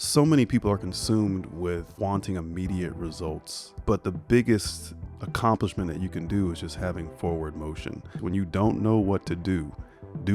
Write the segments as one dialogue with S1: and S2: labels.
S1: So many people are consumed with wanting immediate results, but the biggest accomplishment that you can do is just having forward motion. When you don't know what to do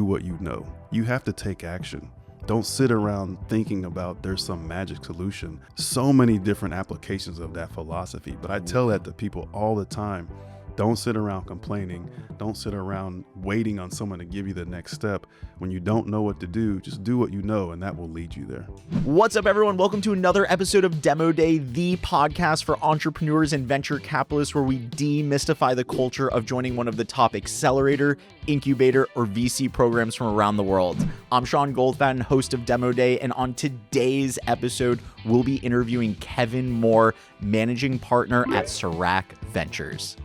S1: what you know. You have to take action. Don't sit around thinking about there's some magic solution. So many different applications of that philosophy, but I tell that to people all the time. Don't sit around complaining. Don't sit around waiting on someone to give you the next step. When you don't know what to do, just do what you know, and that will lead you there.
S2: What's up, everyone? Welcome to another episode of Demo Day, the podcast for entrepreneurs and venture capitalists, where we demystify the culture of joining one of the top accelerator, incubator, or VC programs from around the world. I'm Sean Goldfaden, host of Demo Day, and on today's episode, we'll be interviewing Kevin Moore, managing partner at Serac Ventures.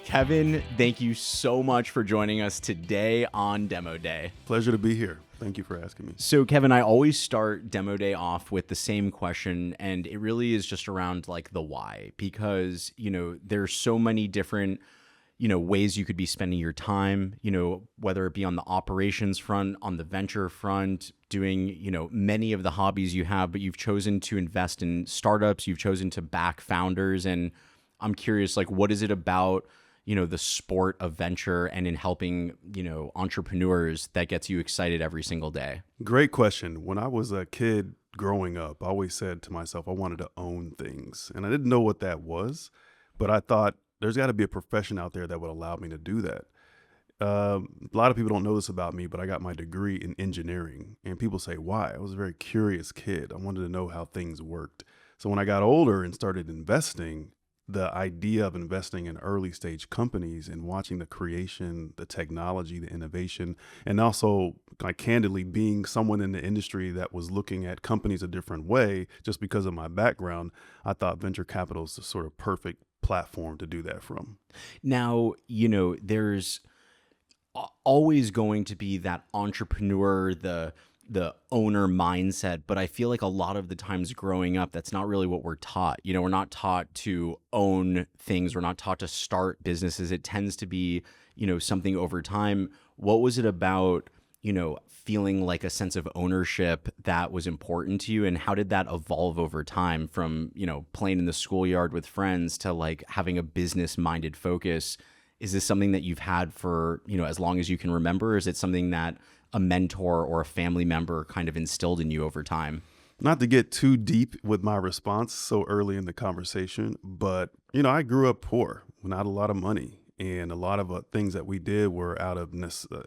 S2: Kevin, thank you so much for joining us today on Demo Day.
S1: Pleasure to be here. Thank you for asking me.
S2: So, Kevin, I always start Demo Day off with the same question, and it really is just around like the why, because, there's so many different, ways you could be spending your time, whether it be on the operations front, on the venture front, doing, many of the hobbies you have, but you've chosen to invest in startups, you've chosen to back founders. And I'm curious, what is it about the sport of venture and in helping, entrepreneurs that gets you excited every single day?
S1: Great question. When I was a kid growing up, I always said to myself, I wanted to own things. And I didn't know what that was, but I thought there's got to be a profession out there that would allow me to do that. A lot of people don't know this about me, but I got my degree in engineering. And people say, why? I was a very curious kid. I wanted to know how things worked. So when I got older and started investing, the idea of investing in early stage companies and watching the creation, the technology, the innovation, and also candidly being someone in the industry that was looking at companies a different way, just because of my background, I thought venture capital is the sort of perfect platform to do that from.
S2: Now, there's always going to be that entrepreneur, the owner mindset, but I feel like a lot of the times growing up, that's not really what we're taught. We're not taught to own things. We're not taught to start businesses. It tends to be, something over time. What was it about, feeling like a sense of ownership that was important to you? And how did that evolve over time from, playing in the schoolyard with friends to having a business minded focus? Is this something that you've had for, as long as you can remember? Or is it something that a mentor or a family member kind of instilled in you over time?
S1: Not to get too deep with my response so early in the conversation, but, I grew up poor, not a lot of money. And a lot of things that we did were out of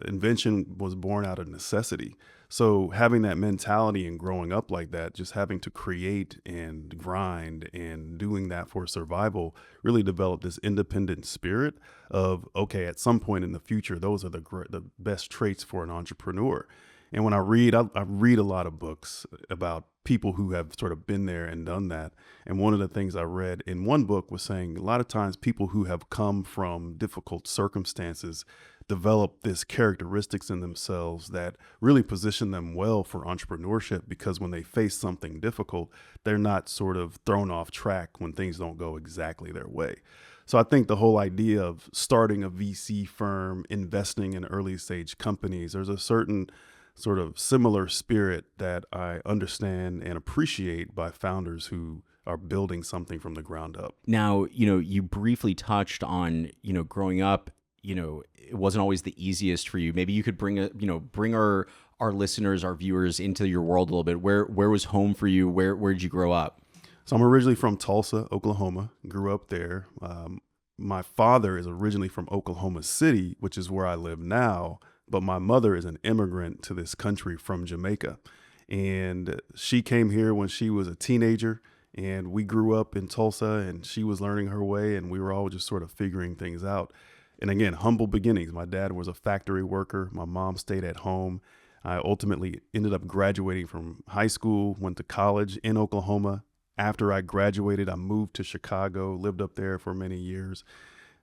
S1: invention was born out of necessity. So having that mentality and growing up like that, just having to create and grind and doing that for survival really developed this independent spirit of, okay, at some point in the future, those are the best traits for an entrepreneur. And when I read a lot of books about people who have sort of been there and done that. And one of the things I read in one book was saying a lot of times people who have come from difficult circumstances develop this characteristics in themselves that really position them well for entrepreneurship, because when they face something difficult, they're not sort of thrown off track when things don't go exactly their way. So I think the whole idea of starting a VC firm, investing in early stage companies, there's a certain sort of similar spirit that I understand and appreciate by founders who are building something from the ground up.
S2: Now, you briefly touched on, growing up, it wasn't always the easiest for you. Maybe you could bring our listeners, our viewers into your world a little bit. Where was home for you? Where did you grow up?
S1: So I'm originally from Tulsa, Oklahoma, grew up there. My father is originally from Oklahoma City, which is where I live now. But my mother is an immigrant to this country from Jamaica. And she came here when she was a teenager, and we grew up in Tulsa, and she was learning her way, and we were all just sort of figuring things out. And again, humble beginnings. My dad was a factory worker. My mom stayed at home. I ultimately ended up graduating from high school, went to college in Oklahoma. After I graduated, I moved to Chicago, lived up there for many years,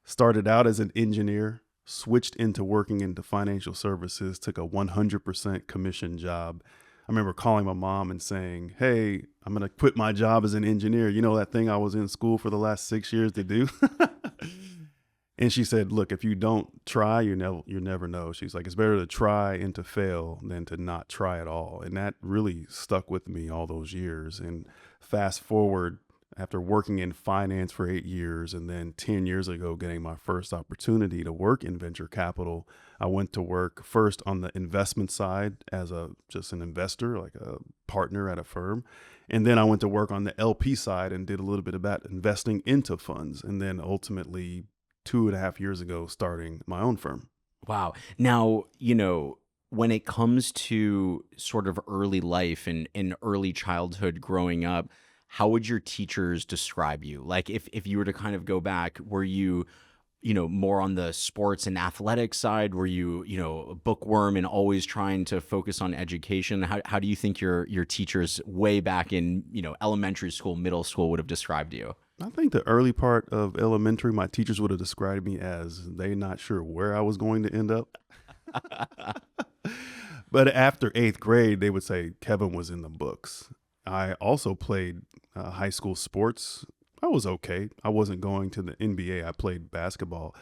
S1: started out as an engineer, switched into working into financial services, took a 100% commission job. I remember calling my mom and saying, hey, I'm going to quit my job as an engineer. You know that thing I was in school for the last 6 years to do? And she said, "Look, if you don't try, you never know." She's like, "It's better to try and to fail than to not try at all." And that really stuck with me all those years. And fast forward, after working in finance for 8 years, and then 10 years ago getting my first opportunity to work in venture capital, I went to work first on the investment side as a just an investor, like a partner at a firm. And then I went to work on the LP side and did a little bit about investing into funds. And then ultimately 2.5 years ago, starting my own firm.
S2: Wow. Now, when it comes to sort of early life and early childhood growing up, how would your teachers describe you? Like if you were to kind of go back, were you, more on the sports and athletic side? Were you, a bookworm and always trying to focus on education? How do you think your teachers way back in, elementary school, middle school would have described you?
S1: I think the early part of elementary, my teachers would have described me as they not sure where I was going to end up. But after eighth grade, they would say Kevin was in the books. I also played high school sports. I was okay. I wasn't going to the NBA. I played basketball.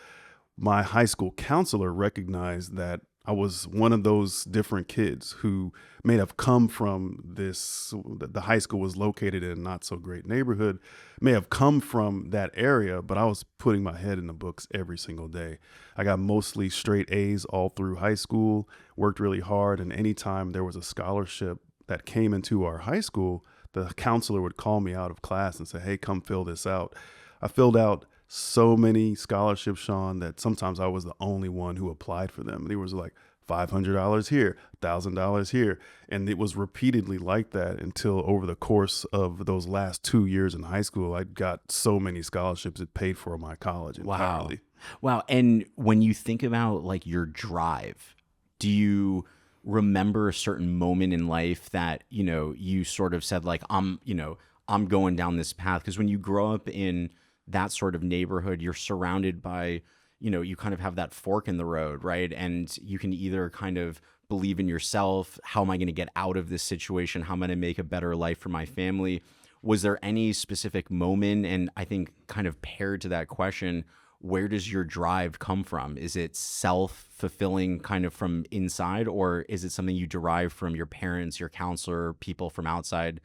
S1: My high school counselor recognized that I was one of those different kids who may have come from the high school was located in a not so great neighborhood, may have come from that area, but I was putting my head in the books every single day. I got mostly straight A's all through high school, worked really hard, and anytime there was a scholarship that came into our high school, the counselor would call me out of class and say, "Hey, come fill this out." I filled out so many scholarships, Sean, that sometimes I was the only one who applied for them. There was like $500 here, $1,000 here. And it was repeatedly like that until over the course of those last 2 years in high school, I got so many scholarships it paid for my college
S2: Wow.
S1: entirely.
S2: Wow. And when you think about like your drive, do you remember a certain moment in life that, you sort of said like, I'm going down this path? Because when you grow up in that sort of neighborhood, you're surrounded by, you kind of have that fork in the road, right? And you can either kind of believe in yourself. How am I going to get out of this situation? How am I going to make a better life for my family? Was there any specific moment? And I think kind of paired to that question, where does your drive come from? Is it self-fulfilling kind of from inside, or is it something you derive from your parents, your counselor, people from outside?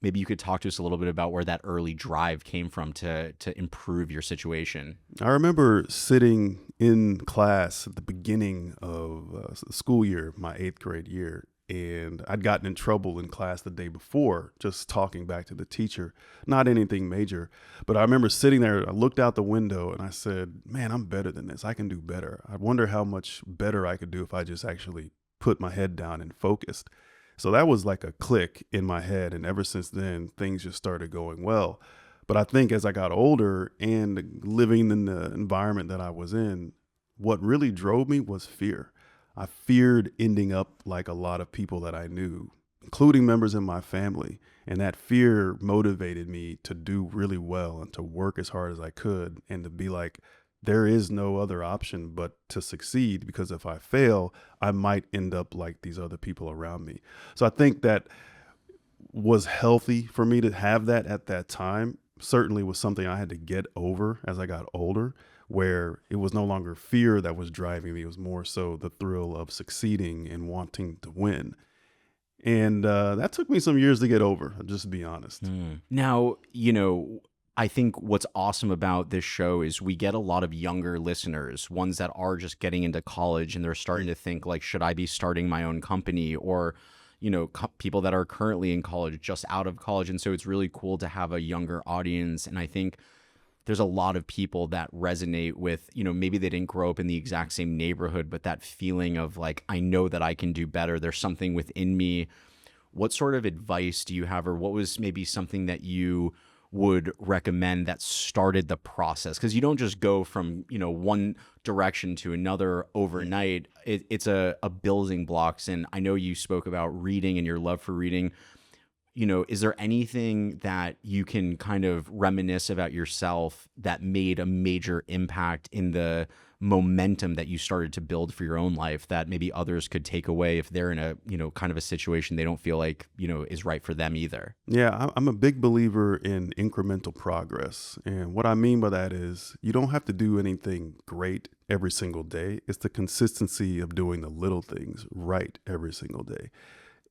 S2: Maybe you could talk to us a little bit about where that early drive came from to improve your situation.
S1: I remember sitting in class at the beginning of the school year, my eighth grade year, and I'd gotten in trouble in class the day before, just talking back to the teacher, not anything major. But I remember sitting there, I looked out the window and I said, "Man, I'm better than this. I can do better. I wonder how much better I could do if I just actually put my head down and focused." So that was like a click in my head. And ever since then, things just started going well. But I think as I got older and living in the environment that I was in, what really drove me was fear. I feared ending up like a lot of people that I knew, including members in my family. And that fear motivated me to do really well and to work as hard as I could and to be like, there is no other option but to succeed, because if I fail, I might end up like these other people around me. So I think that was healthy for me to have that at that time. Certainly was something I had to get over as I got older, where it was no longer fear that was driving me. It was more so the thrill of succeeding and wanting to win. And that took me some years to get over, just to be honest.
S2: Now, I think what's awesome about this show is we get a lot of younger listeners, ones that are just getting into college and they're starting to think like, should I be starting my own company? Or, people that are currently in college, just out of college. And so it's really cool to have a younger audience. And I think there's a lot of people that resonate with, maybe they didn't grow up in the exact same neighborhood, but that feeling of like, I know that I can do better. There's something within me. What sort of advice do you have, or what was maybe something that you would recommend that started the process? Because you don't just go from one direction to another overnight. It's a building blocks. And I know you spoke about reading and your love for reading. is there anything that you can kind of reminisce about yourself that made a major impact in the momentum that you started to build for your own life that maybe others could take away if they're in a, kind of a situation they don't feel like, is right for them either?
S1: Yeah, I'm a big believer in incremental progress. And what I mean by that is you don't have to do anything great every single day. It's the consistency of doing the little things right every single day.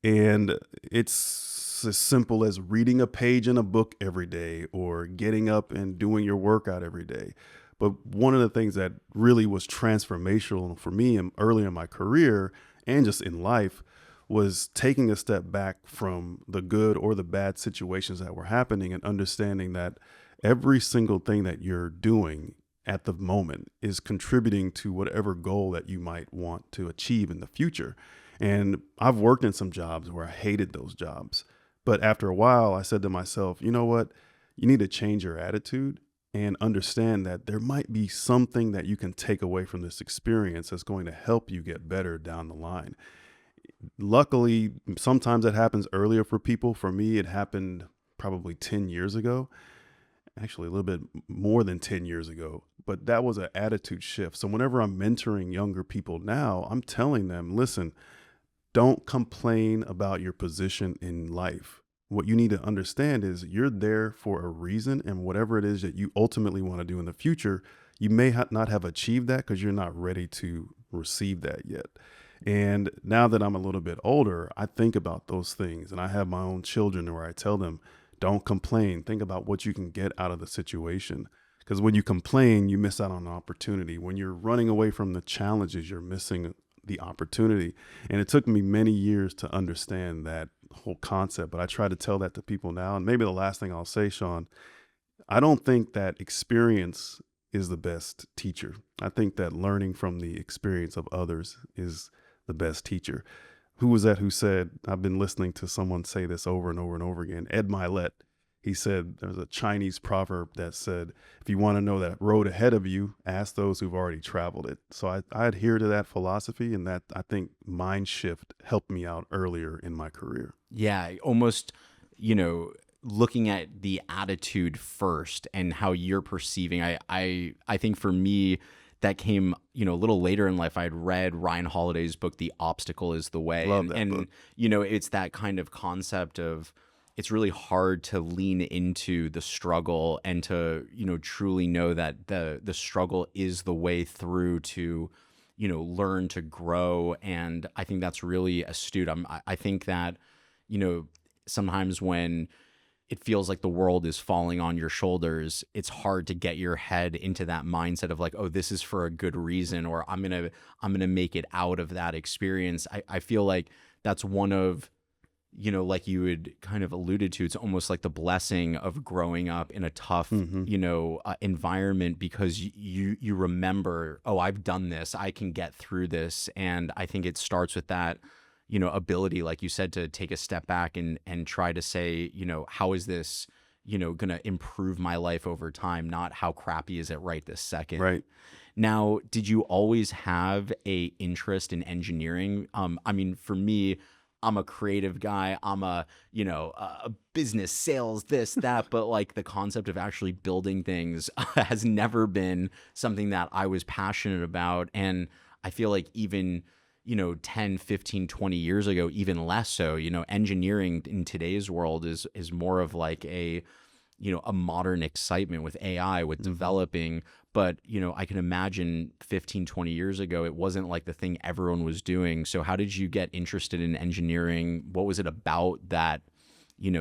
S1: And it's as simple as reading a page in a book every day or getting up and doing your workout every day. But one of the things that really was transformational for me early in my career and just in life was taking a step back from the good or the bad situations that were happening and understanding that every single thing that you're doing at the moment is contributing to whatever goal that you might want to achieve in the future. And I've worked in some jobs where I hated those jobs. But after a while, I said to myself, you know what? You need to change your attitude and understand that there might be something that you can take away from this experience that's going to help you get better down the line. Luckily, sometimes it happens earlier for people. For me, it happened probably 10 years ago, actually a little bit more than 10 years ago. But that was an attitude shift. So whenever I'm mentoring younger people now, I'm telling them, listen, don't complain about your position in life. What you need to understand is you're there for a reason, and whatever it is that you ultimately want to do in the future, you may not have achieved that because you're not ready to receive that yet. And now that I'm a little bit older, I think about those things, and I have my own children where I tell them, don't complain. Think about what you can get out of the situation. Because when you complain, you miss out on an opportunity. When you're running away from the challenges, you're missing the opportunity. And it took me many years to understand that whole concept, but I try to tell that to people now. And maybe the last thing I'll say, Sean, I don't think that experience is the best teacher. I think that learning from the experience of others is the best teacher. Who was that who said, I've been listening to someone say this over and over and over again, Ed Milet. He said there's a Chinese proverb that said, if you want to know that road ahead of you, ask those who've already traveled it. So I adhere to that philosophy, and that I think mind shift helped me out earlier in my career.
S2: Yeah, almost, looking at the attitude first and how you're perceiving. I think for me, that came, a little later in life. I'd read Ryan Holiday's book, The Obstacle is the Way.
S1: Love that book.
S2: It's that kind of concept of it's really hard to lean into the struggle and to, truly know that the struggle is the way through to, learn to grow. And I think that's really astute. I think that, sometimes when it feels like the world is falling on your shoulders, it's hard to get your head into that mindset of like, oh, this is for a good reason, or I'm gonna make it out of that experience. I feel like that's one of, like you had kind of alluded to, it's almost like the blessing of growing up in a tough, environment, because you remember, oh, I've done this, I can get through this. And I think it starts with that, ability, like you said, to take a step back and try to say, how is this, going to improve my life over time, not how crappy is it right this second.
S1: Right.
S2: Now, did you always have a interest in engineering? I mean, for me, I'm a creative guy. I'm a business, sales, this, that, but like the concept of actually building things has never been something that I was passionate about. And I feel like even, 10, 15, 20 years ago, even less so, engineering in today's world is more of like a modern excitement with AI, with developing. But, I can imagine 15, 20 years ago, it wasn't like the thing everyone was doing. So how did you get interested in engineering? What was it about that,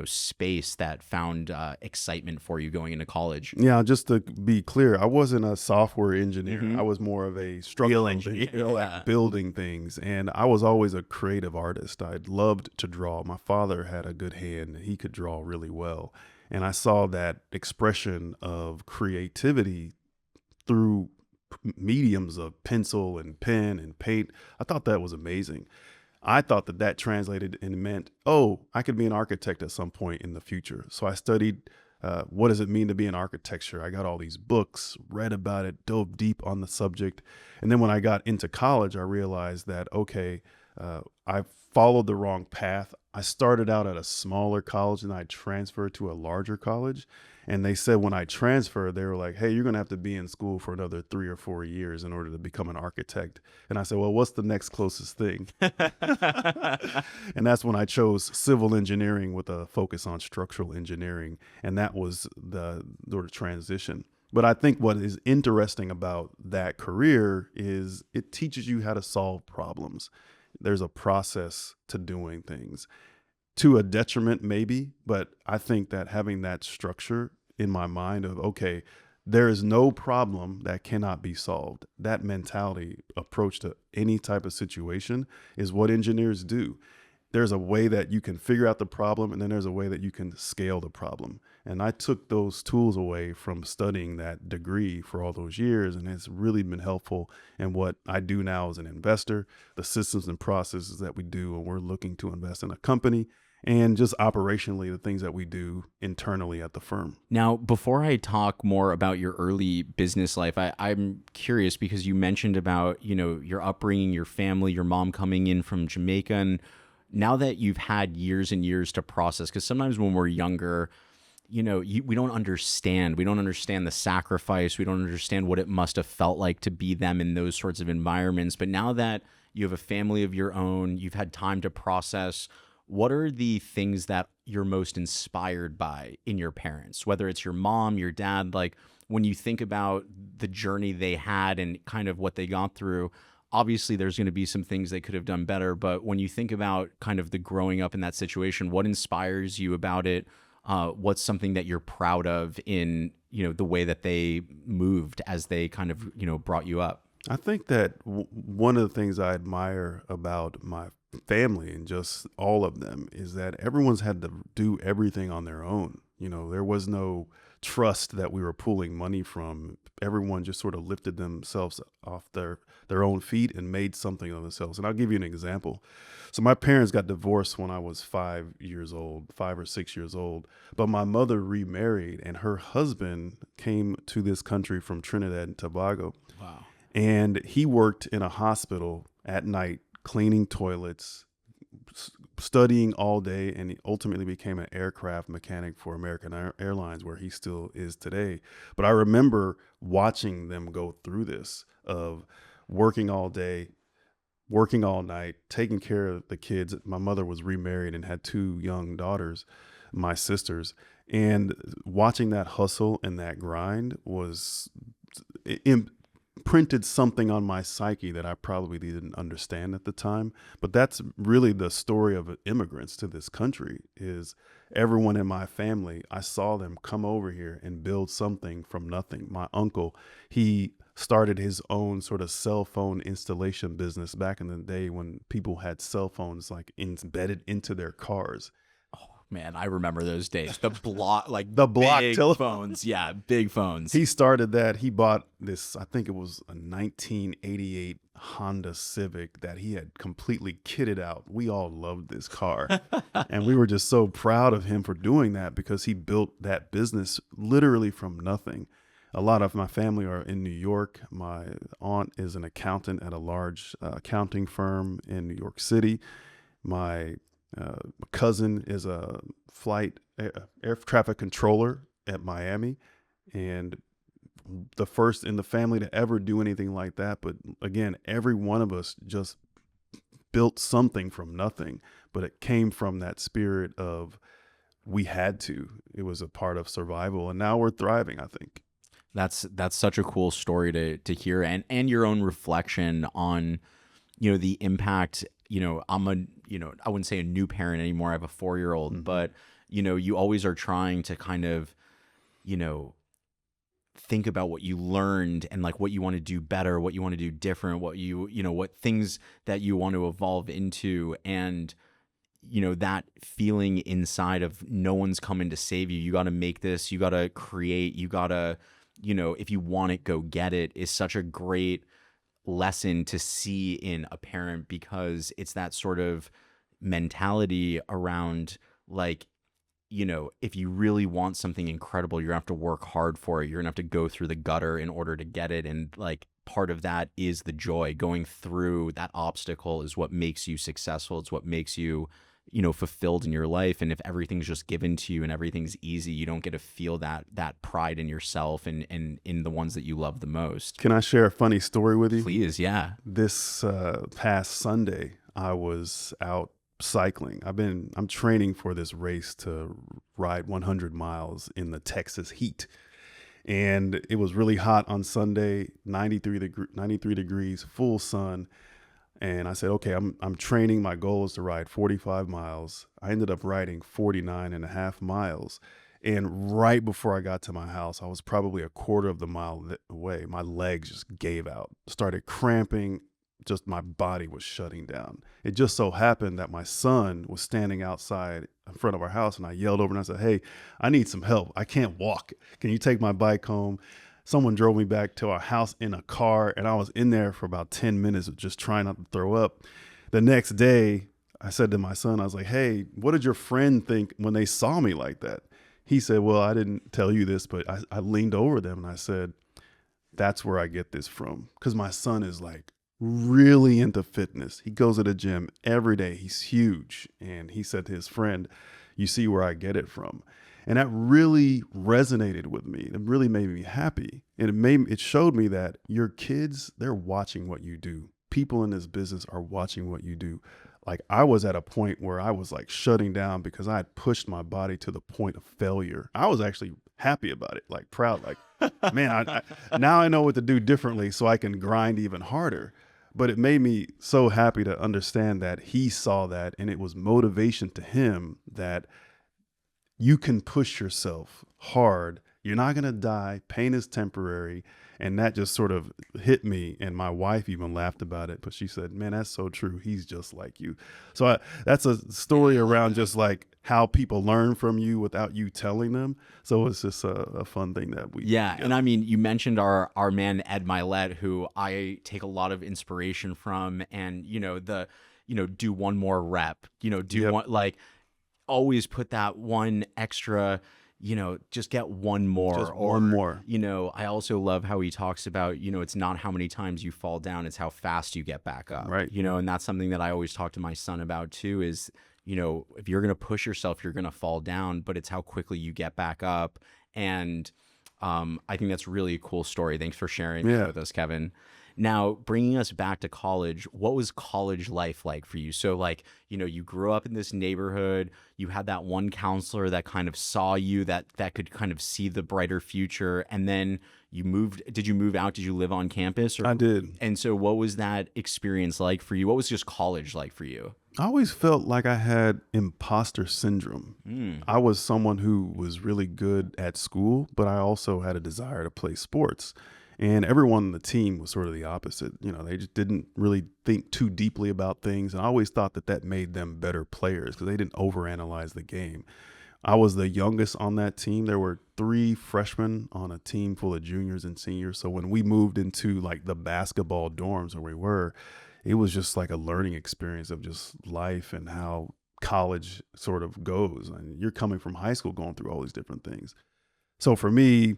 S2: space that found excitement for you going into college?
S1: Yeah, just to be clear, I wasn't a software engineer. I was more of a structural
S2: engineer.
S1: engineer, like building things. And I was always a creative artist. I loved to draw. My father had a good hand. He could draw really well. And I saw that expression of creativity through mediums of pencil and pen and paint. I thought that was amazing. I thought that translated and meant, oh, I could be an architect at some point in the future. So I studied what does it mean to be an architecture. I got all these books, read about it, dove deep on the subject. And then when I got into college, I realized that, okay, I followed the wrong path. I started out at a smaller college and I transferred to a larger college. And they said when I transferred, they were like, hey, you're going to have to be in school for another 3 or 4 years in order to become an architect. And I said, well, what's the next closest thing? And that's when I chose civil engineering with a focus on structural engineering. And that was the sort of transition. But I think what is interesting about that career is it teaches you how to solve problems. There's a process to doing things to a detriment, maybe, but I think that having that structure in my mind of, okay, there is no problem that cannot be solved. That mentality approach to any type of situation is what engineers do. There's a way that you can figure out the problem, and then there's a way that you can scale the problem. And I took those tools away from studying that degree for all those years, and it's really been helpful in what I do now as an investor, the systems and processes that we do when we're looking to invest in a company, and just operationally the things that we do internally at the firm.
S2: Now, before I talk more about your early business life, I'm curious because you mentioned about, your upbringing, your family, your mom coming in from Jamaica. And now that you've had years and years to process, because sometimes when we're younger, we don't understand. We don't understand the sacrifice. We don't understand what it must have felt like to be them in those sorts of environments. But now that you have a family of your own, you've had time to process, what are the things that you're most inspired by in your parents, whether it's your mom, your dad? Like when you think about the journey they had and kind of what they got through, obviously there's going to be some things they could have done better. But when you think about kind of the growing up in that situation, what inspires you about it? What's something that you're proud of in, the way that they moved as they kind of, brought you up?
S1: I think that one of the things I admire about my family and just all of them is that everyone's had to do everything on their own. There was no trust that we were pulling money from. Everyone just sort of lifted themselves off their own feet and made something of themselves. And I'll give you an example. So my parents got divorced when I was 5 or 6 years old, but my mother remarried and her husband came to this country from Trinidad and Tobago.
S2: Wow.
S1: And he worked in a hospital at night, cleaning toilets, studying all day, and he ultimately became an aircraft mechanic for American Airlines, where he still is today. But I remember watching them go through this of working all day, working all night, taking care of the kids. My mother was remarried and had two young daughters, my sisters, and watching that hustle and that grind was imprinted something on my psyche that I probably didn't understand at the time. But that's really the story of immigrants to this country. Is everyone in my family, I saw them come over here and build something from nothing. My uncle, he started his own sort of cell phone installation business back in the day when people had cell phones like embedded into their cars.
S2: Man, I remember those days. The block, like
S1: The block
S2: big
S1: telephone.
S2: phones. Yeah, big phones.
S1: He started that. He bought this, I think it was a 1988 Honda Civic that he had completely kitted out. We all loved this car. And we were just so proud of him for doing that because he built that business literally from nothing. A lot of my family are in New York. My aunt is an accountant at a large accounting firm in New York City. My cousin is a air traffic controller at Miami, and the first in the family to ever do anything like that. But again, every one of us just built something from nothing, but it came from that spirit of we had to. It was a part of survival, and now we're thriving, I think.
S2: That's such a cool story to hear, and your own reflection on, the impact. I'm I wouldn't say a new parent anymore. I have a 4-year-old,
S1: Mm-hmm.
S2: but you always are trying to kind of, you know, think about what you learned and like what you want to do better, what you want to do different, what things that you want to evolve into. And, that feeling inside of no one's coming to save you. You got to make this, you got to create, you got to, if you want it, go get it, is such a great lesson to see in a parent, because it's that sort of mentality around like, if you really want something incredible, you're gonna have to work hard for it. You're gonna have to go through the gutter in order to get it. And like part of that is the joy. Going through that obstacle is what makes you successful. It's what makes you, fulfilled in your life. And if everything's just given to you and everything's easy, you don't get to feel that pride in yourself and in the ones that you love the most.
S1: Can I share a funny story with you?
S2: Please, yeah.
S1: This past Sunday, I was out cycling. I'm training for this race to ride 100 miles in the Texas heat. And it was really hot on Sunday, 93 degrees, full sun. And I said, okay, I'm training. My goal is to ride 45 miles. I ended up riding 49 and a half miles. And right before I got to my house, I was probably a quarter of the mile away. My legs just gave out, started cramping. Just my body was shutting down. It just so happened that my son was standing outside in front of our house, and I yelled over and I said, hey, I need some help. I can't walk. Can you take my bike home? Someone drove me back to our house in a car, and I was in there for about 10 minutes just trying not to throw up. The next day, I said to my son, I was like, hey, what did your friend think when they saw me like that? He said, well, I didn't tell you this, but I leaned over them and I said, that's where I get this from. Because my son is like really into fitness. He goes to the gym every day. He's huge. And he said to his friend, you see where I get it from. And that really resonated with me. It really made me happy. And it showed me that your kids, they're watching what you do. People in this business are watching what you do. Like I was at a point where I was like shutting down because I had pushed my body to the point of failure. I was actually happy about it, like proud, like, man, now I know what to do differently so I can grind even harder. But it made me so happy to understand that he saw that, and it was motivation to him that you can push yourself hard. You're not going to die. Pain is temporary. And that just sort of hit me. And my wife even laughed about it, but she said, man, that's so true. He's just like you. So that's a story around just like how people learn from you without you telling them. So it's just a fun thing that we.
S2: Yeah. And I mean, you mentioned our man, Ed Milet, who I take a lot of inspiration from, and, do one more rep, do one, like always put that one extra, just get one more.
S1: Just one more.
S2: I also love how he talks about, it's not how many times you fall down, it's how fast you get back up.
S1: Right.
S2: And that's something that I always talk to my son about too, is, if you're going to push yourself, you're going to fall down, but it's how quickly you get back up. And I think that's really a cool story. Thanks for sharing that with us, Kevin. Now, bringing us back to college, what was college life like for you? So like, you grew up in this neighborhood, you had that one counselor that kind of saw you, that could kind of see the brighter future. And then you moved. Did you move out? Did you live on campus?
S1: I did.
S2: And so what was that experience like for you? What was just college like for you?
S1: I always felt like I had imposter syndrome. I was someone who was really good at school, but I also had a desire to play sports. And everyone on the team was sort of the opposite. They just didn't really think too deeply about things. And I always thought that made them better players because they didn't overanalyze the game. I was the youngest on that team. There were 3 freshmen on a team full of juniors and seniors. So when we moved into like the basketball dorms where we were, it was just like a learning experience of just life and how college sort of goes. And you're coming from high school going through all these different things. So for me,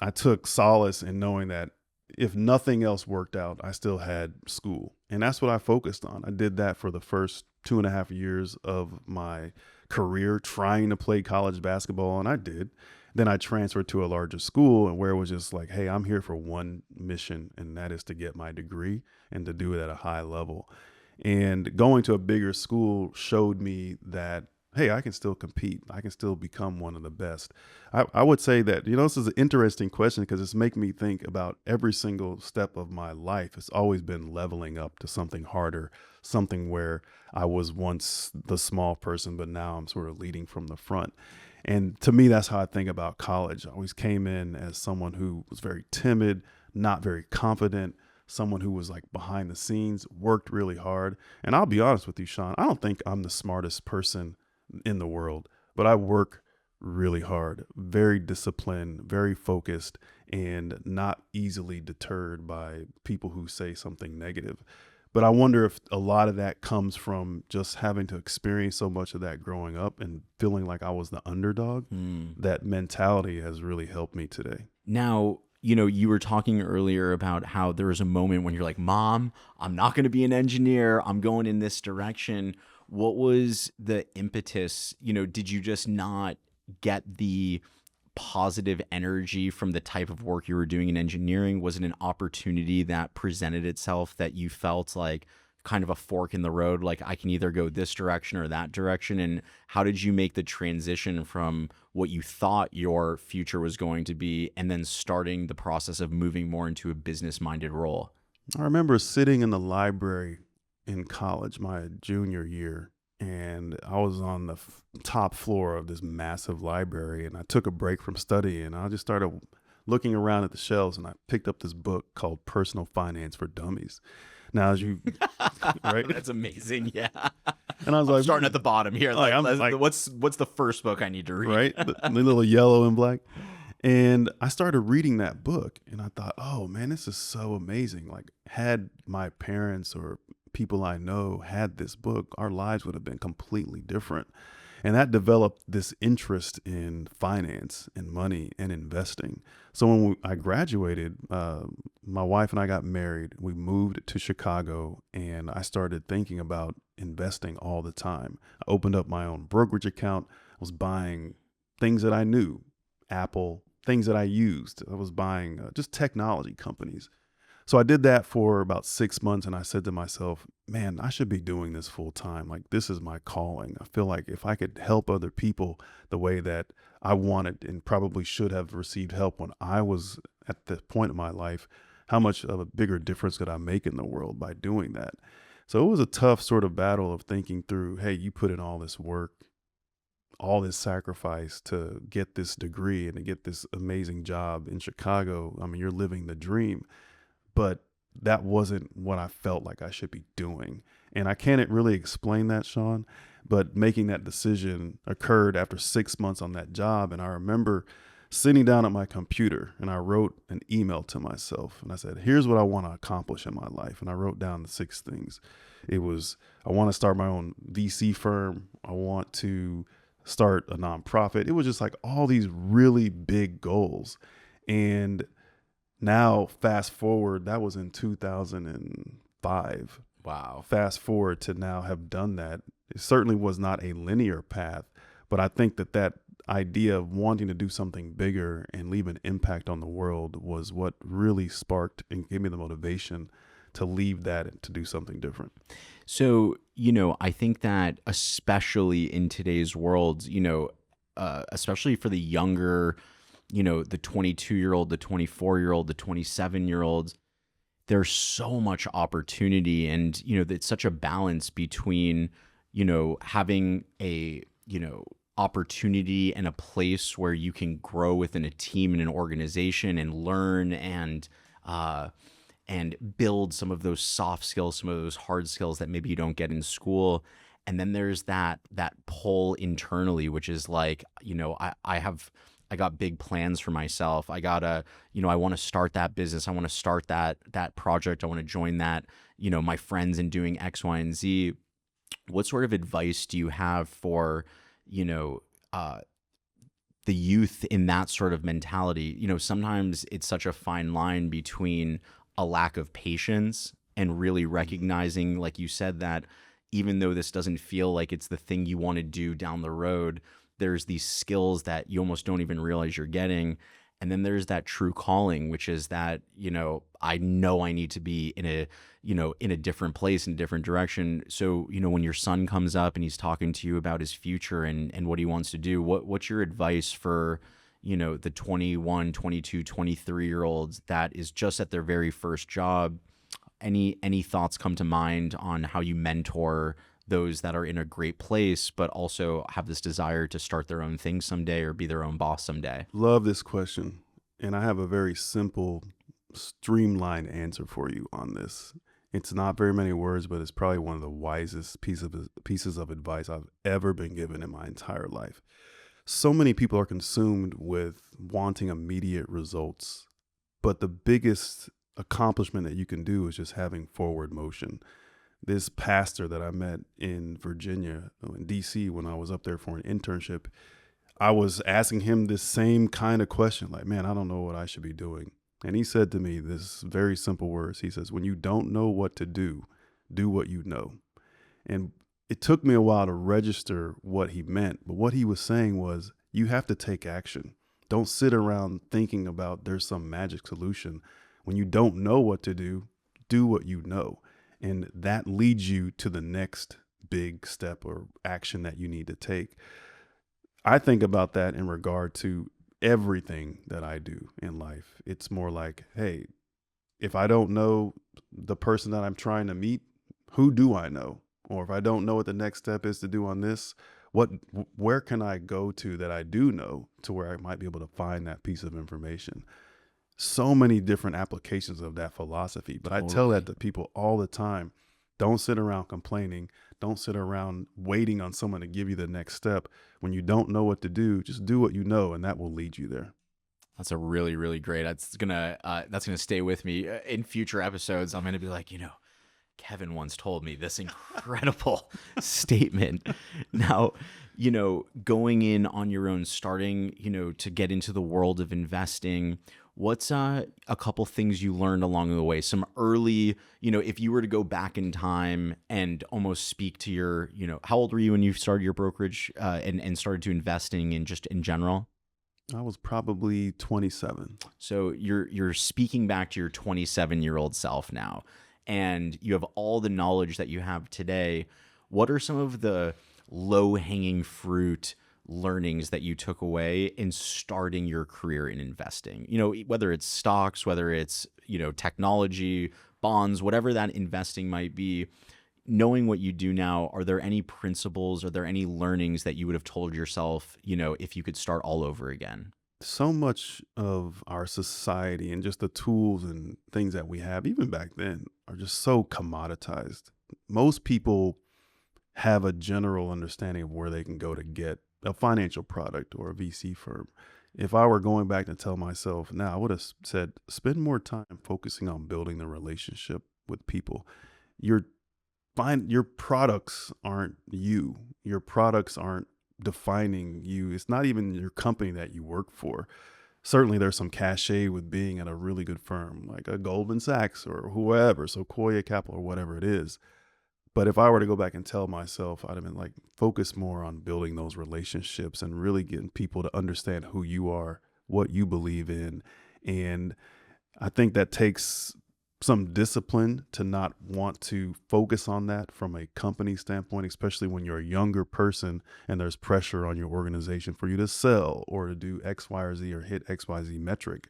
S1: I took solace in knowing that if nothing else worked out, I still had school. And that's what I focused on. I did that for the first 2.5 years of my career, trying to play college basketball, and I did. Then I transferred to a larger school, and where it was just like, hey, I'm here for one mission, and that is to get my degree and to do it at a high level. And going to a bigger school showed me that, hey, I can still compete. I can still become one of the best. I would say that, this is an interesting question because it's making me think about every single step of my life. It's always been leveling up to something harder, something where I was once the small person, but now I'm sort of leading from the front. And to me, that's how I think about college. I always came in as someone who was very timid, not very confident, someone who was like behind the scenes, worked really hard. And I'll be honest with you, Sean, I don't think I'm the smartest person in the world, but I work really hard, very disciplined, very focused, and not easily deterred by people who say something negative. But I wonder if a lot of that comes from just having to experience so much of that growing up and feeling like I was the underdog. That mentality has really helped me today.
S2: Now, You were talking earlier about how there was a moment when you're like, Mom, I'm not going to be an engineer. I'm going in this direction. What was the impetus? Did you just not get the positive energy from the type of work you were doing in engineering? Was it an opportunity that presented itself that you felt like kind of a fork in the road, like I can either go this direction or that direction? And how did you make the transition from what you thought your future was going to be and then starting the process of moving more into a business minded role?
S1: I remember sitting in the library in college, my junior year, and I was on the top floor of this massive library, and I took a break from studying, and I just started looking around at the shelves, and I picked up this book called Personal Finance for Dummies. Now, as you, right?
S2: That's amazing. Yeah.
S1: And I was
S2: I'm
S1: like,
S2: starting at the bottom here.
S1: like, I'm like,
S2: what's the first book I need to read?
S1: right? The little yellow and black. And I started reading that book and I thought, oh man, this is so amazing. Like, had my parents or people I know had this book, our lives would have been completely different. And that developed this interest in finance and money and investing. So when I graduated, my wife and I got married. We moved to Chicago and I started thinking about investing all the time. I opened up my own brokerage account. I was buying things that I knew, Apple, things that I used. I was buying just technology companies. So I did that for about 6 months and I said to myself, man, I should be doing this full time. Like, this is my calling. I feel like if I could help other people the way that I wanted and probably should have received help when I was at the point of my life, how much of a bigger difference could I make in the world by doing that? So it was a tough sort of battle of thinking through, hey, you put in all this work, all this sacrifice to get this degree and to get this amazing job in Chicago. I mean, you're living the dream, but that wasn't what I felt like I should be doing. And I can't really explain that, Sean, but making that decision occurred after 6 months on that job. And I remember sitting down at my computer and I wrote an email to myself and I said, here's what I want to accomplish in my life. And I wrote down the 6 things. It was, I want to start my own VC firm. I want to start a nonprofit. It was just like all these really big goals. And now, fast forward, that was in 2005.
S2: Wow.
S1: Fast forward to now have done that. It certainly was not a linear path, but I think that idea of wanting to do something bigger and leave an impact on the world was what really sparked and gave me the motivation to leave that and to do something different.
S2: So, I think that especially in today's world, especially for the younger, the 22-year-old, the 24-year-old, the 27-year-olds, there's so much opportunity. And, it's such a balance between, having a, opportunity and a place where you can grow within a team and an organization and learn and build some of those soft skills, some of those hard skills that maybe you don't get in school. And then there's that pull internally, which is like, I got big plans for myself. I want to start that business. I want to start that project. I want to join that, my friends in doing X, Y, and Z. What sort of advice do you have for, the youth in that sort of mentality? Sometimes it's such a fine line between a lack of patience and really recognizing, like you said, that even though this doesn't feel like it's the thing you want to do down the road, there's these skills that you almost don't even realize you're getting. And then there's that true calling, which is that, I know I need to be in a different place, in a different direction. So, when your son comes up and he's talking to you about his future and what he wants to do, what's your advice for, the 21, 22, 23-year-olds that is just at their very first job? Any thoughts come to mind on how you mentor those that are in a great place, but also have this desire to start their own thing someday or be their own boss someday?
S1: Love this question. And I have a very simple, streamlined answer for you on this. It's not very many words, but it's probably one of the wisest pieces of advice I've ever been given in my entire life. So many people are consumed with wanting immediate results, but the biggest accomplishment that you can do is just having forward motion. This pastor that I met in Virginia, in DC, when I was up there for an internship, I was asking him this same kind of question, like, man, I don't know what I should be doing. And he said to me this very simple words. He says, when you don't know what to do, do what you know. And it took me a while to register what he meant. But what he was saying was, you have to take action. Don't sit around thinking about there's some magic solution. When you don't know what to do what you know. And that leads you to the next big step or action that you need to take. I think about that in regard to everything that I do in life. It's more like, hey, if I don't know the person that I'm trying to meet, who do I know? Or if I don't know what the next step is to do on this, what where can I go to that I do know to where I might be able to find that piece of information? So many different applications of that philosophy. But I tell that
S2: Totally.
S1: to people all the time. Don't sit around complaining. Don't sit around waiting on someone to give you the next step. When you don't know what to do, just do what you know, and that will lead you there.
S2: That's a really, really great. That's gonna stay with me in future episodes. I'm gonna be like, Kevin once told me this incredible statement. Now, going in on your own, starting, to get into the world of investing, what's a couple things you learned along the way? Some early, if you were to go back in time and almost speak to your, how old were you when you started your brokerage and started to investing in just in general?
S1: I was probably 27.
S2: So you're speaking back to your 27-year-old self now, and you have all the knowledge that you have today. What are some of the low-hanging fruit learnings that you took away in starting your career in investing? Whether it's stocks, whether it's, technology, bonds, whatever that investing might be. Knowing what you do now, are there any principles, are there any learnings that you would have told yourself, if you could start all over again?
S1: So much of our society and just the tools and things that we have, even back then, are just so commoditized. Most people have a general understanding of where they can go to get a financial product or a VC firm. If I were going back to tell myself now, I would have said, spend more time focusing on building the relationship with people. Your your products aren't you. Your products aren't defining you. It's not even your company that you work for. Certainly there's some cachet with being at a really good firm like a Goldman Sachs or whoever, Sequoia Capital or whatever it is. But if I were to go back and tell myself, I'd have been like, focus more on building those relationships and really getting people to understand who you are, what you believe in. And I think that takes some discipline to not want to focus on that from a company standpoint, especially when you're a younger person and there's pressure on your organization for you to sell or to do X, Y, or Z or hit XYZ metric.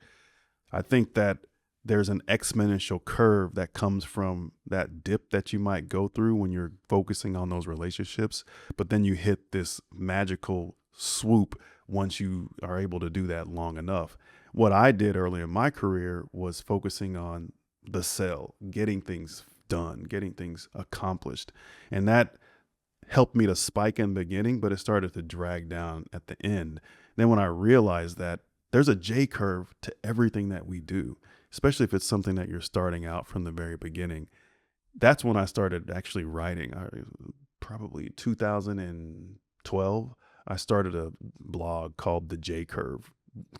S1: I think that there's an exponential curve that comes from that dip that you might go through when you're focusing on those relationships, but then you hit this magical swoop once you are able to do that long enough. What I did early in my career was focusing on the sell, getting things done, getting things accomplished. And that helped me to spike in the beginning, but it started to drag down at the end. Then when I realized that there's a J curve to everything that we do, especially if it's something that you're starting out from the very beginning. That's when I started actually writing. Probably 2012, I started a blog called The J Curve.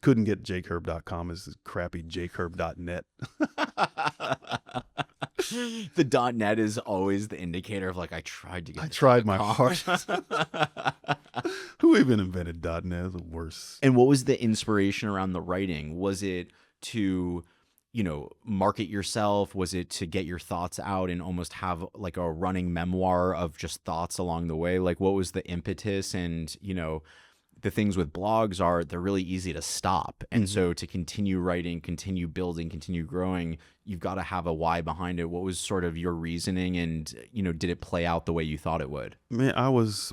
S1: Couldn't get jcurve.com. It's crappy jcurve.net.
S2: The .net is always the indicator of like, I tried to get
S1: I
S2: this
S1: tried my
S2: .com.
S1: hardest. Who even invented .net? It's the worst.
S2: And what was the inspiration around the writing? Was it to, market yourself? Was it to get your thoughts out and almost have like a running memoir of just thoughts along the way? Like, what was the impetus? And, the things with blogs are they're really easy to stop. And so to continue writing, continue building, continue growing, you've got to have a why behind it. What was sort of your reasoning and, did it play out the way you thought it would?
S1: Man, I was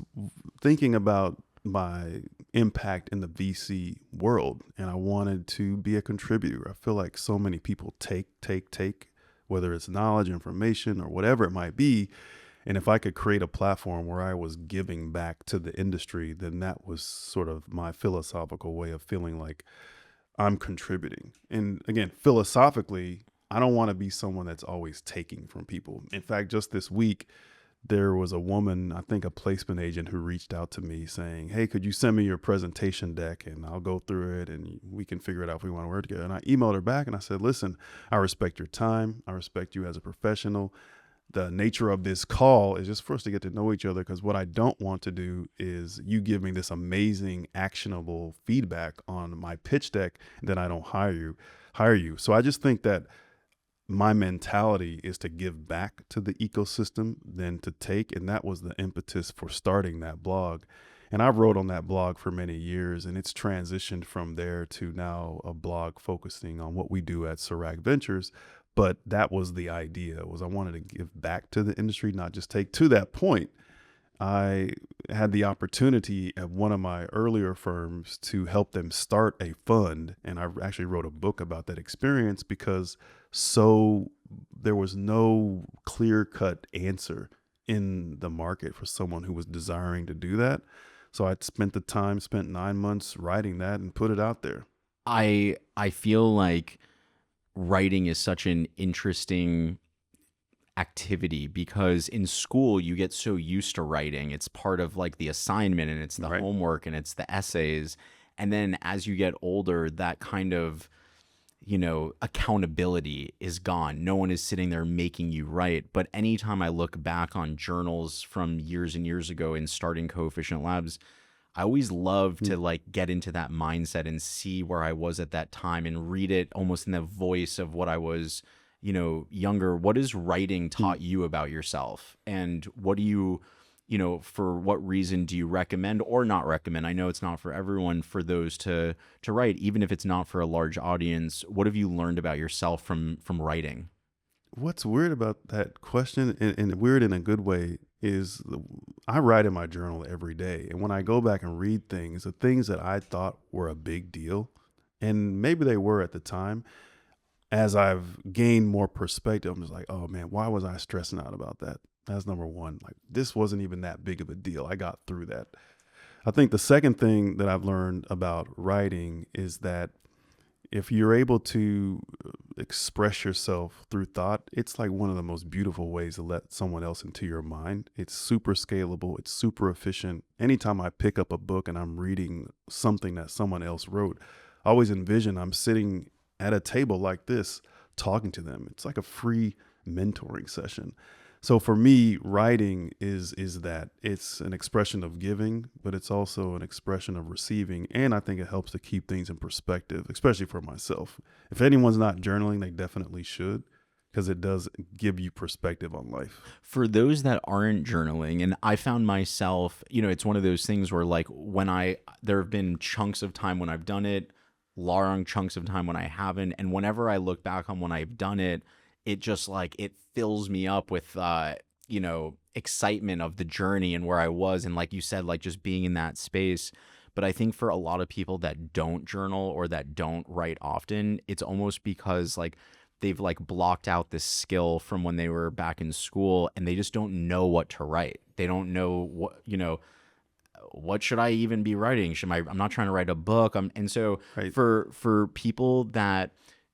S1: thinking about my impact in the VC world and I wanted to be a contributor. I feel like so many people take, whether it's knowledge, information, or whatever it might be. And if I could create a platform where I was giving back to the industry, then that was sort of my philosophical way of feeling like I'm contributing. And again, philosophically, I don't want to be someone that's always taking from people. In fact, just this week, there was a woman, I think a placement agent, who reached out to me saying, "Hey, could you send me your presentation deck and I'll go through it and we can figure it out if we want to work together." And I emailed her back and I said, "Listen, I respect your time. I respect you as a professional. The nature of this call is just for us to get to know each other, because what I don't want to do is you give me this amazing actionable feedback on my pitch deck and then I don't hire you." So I just think that my mentality is to give back to the ecosystem than to take. And that was the impetus for starting that blog. And I wrote on that blog for many years, and it's transitioned from there to now a blog focusing on what we do at Serac Ventures. But that was the idea, was I wanted to give back to the industry, not just take. To that point, I had the opportunity at one of my earlier firms to help them start a fund. And I actually wrote a book about that experience, because there was no clear cut answer in the market for someone who was desiring to do that. So I spent 9 months writing that and put it out there.
S2: I feel like writing is such an interesting activity, because in school you get so used to writing. It's part of like the assignment, and it's the
S1: Right.
S2: homework, and it's the essays. And then as you get older, that kind of, accountability is gone. No one is sitting there making you write. But anytime I look back on journals from years and years ago in starting Coefficient Labs, I always love to like get into that mindset and see where I was at that time and read it almost in the voice of what I was, younger. What has writing taught you about yourself? And what do you, for what reason do you recommend or not recommend? I know it's not for everyone, for those to write, even if it's not for a large audience. What have you learned about yourself from writing?
S1: What's weird about that question, and weird in a good way, is I write in my journal every day. And when I go back and read things, the things that I thought were a big deal, and maybe they were at the time, as I've gained more perspective, I'm just like, oh man, why was I stressing out about that? That's number one. Like, this wasn't even that big of a deal. I got through that. I think the second thing that I've learned about writing is that if you're able to express yourself through thought, it's like one of the most beautiful ways to let someone else into your mind. It's super scalable. It's super efficient. Anytime I pick up a book and I'm reading something that someone else wrote, I always envision I'm sitting at a table like this talking to them. It's like a free mentoring session. So for me, writing is that it's an expression of giving, but it's also an expression of receiving. And I think it helps to keep things in perspective, especially for myself. If anyone's not journaling, they definitely should, because it does give you perspective on life.
S2: For those that aren't journaling, and I found myself, it's one of those things where like there have been chunks of time when I've done it, long chunks of time when I haven't. And whenever I look back on when I've done it, it just like, it fills me up with, excitement of the journey and where I was. And like you said, like just being in that space. But I think for a lot of people that don't journal or that don't write often, it's almost because like they've like blocked out this skill from when they were back in school, and they just don't know what to write. They don't know what should I even be writing? I'm not trying to write a book. And so
S1: Right.
S2: for people that,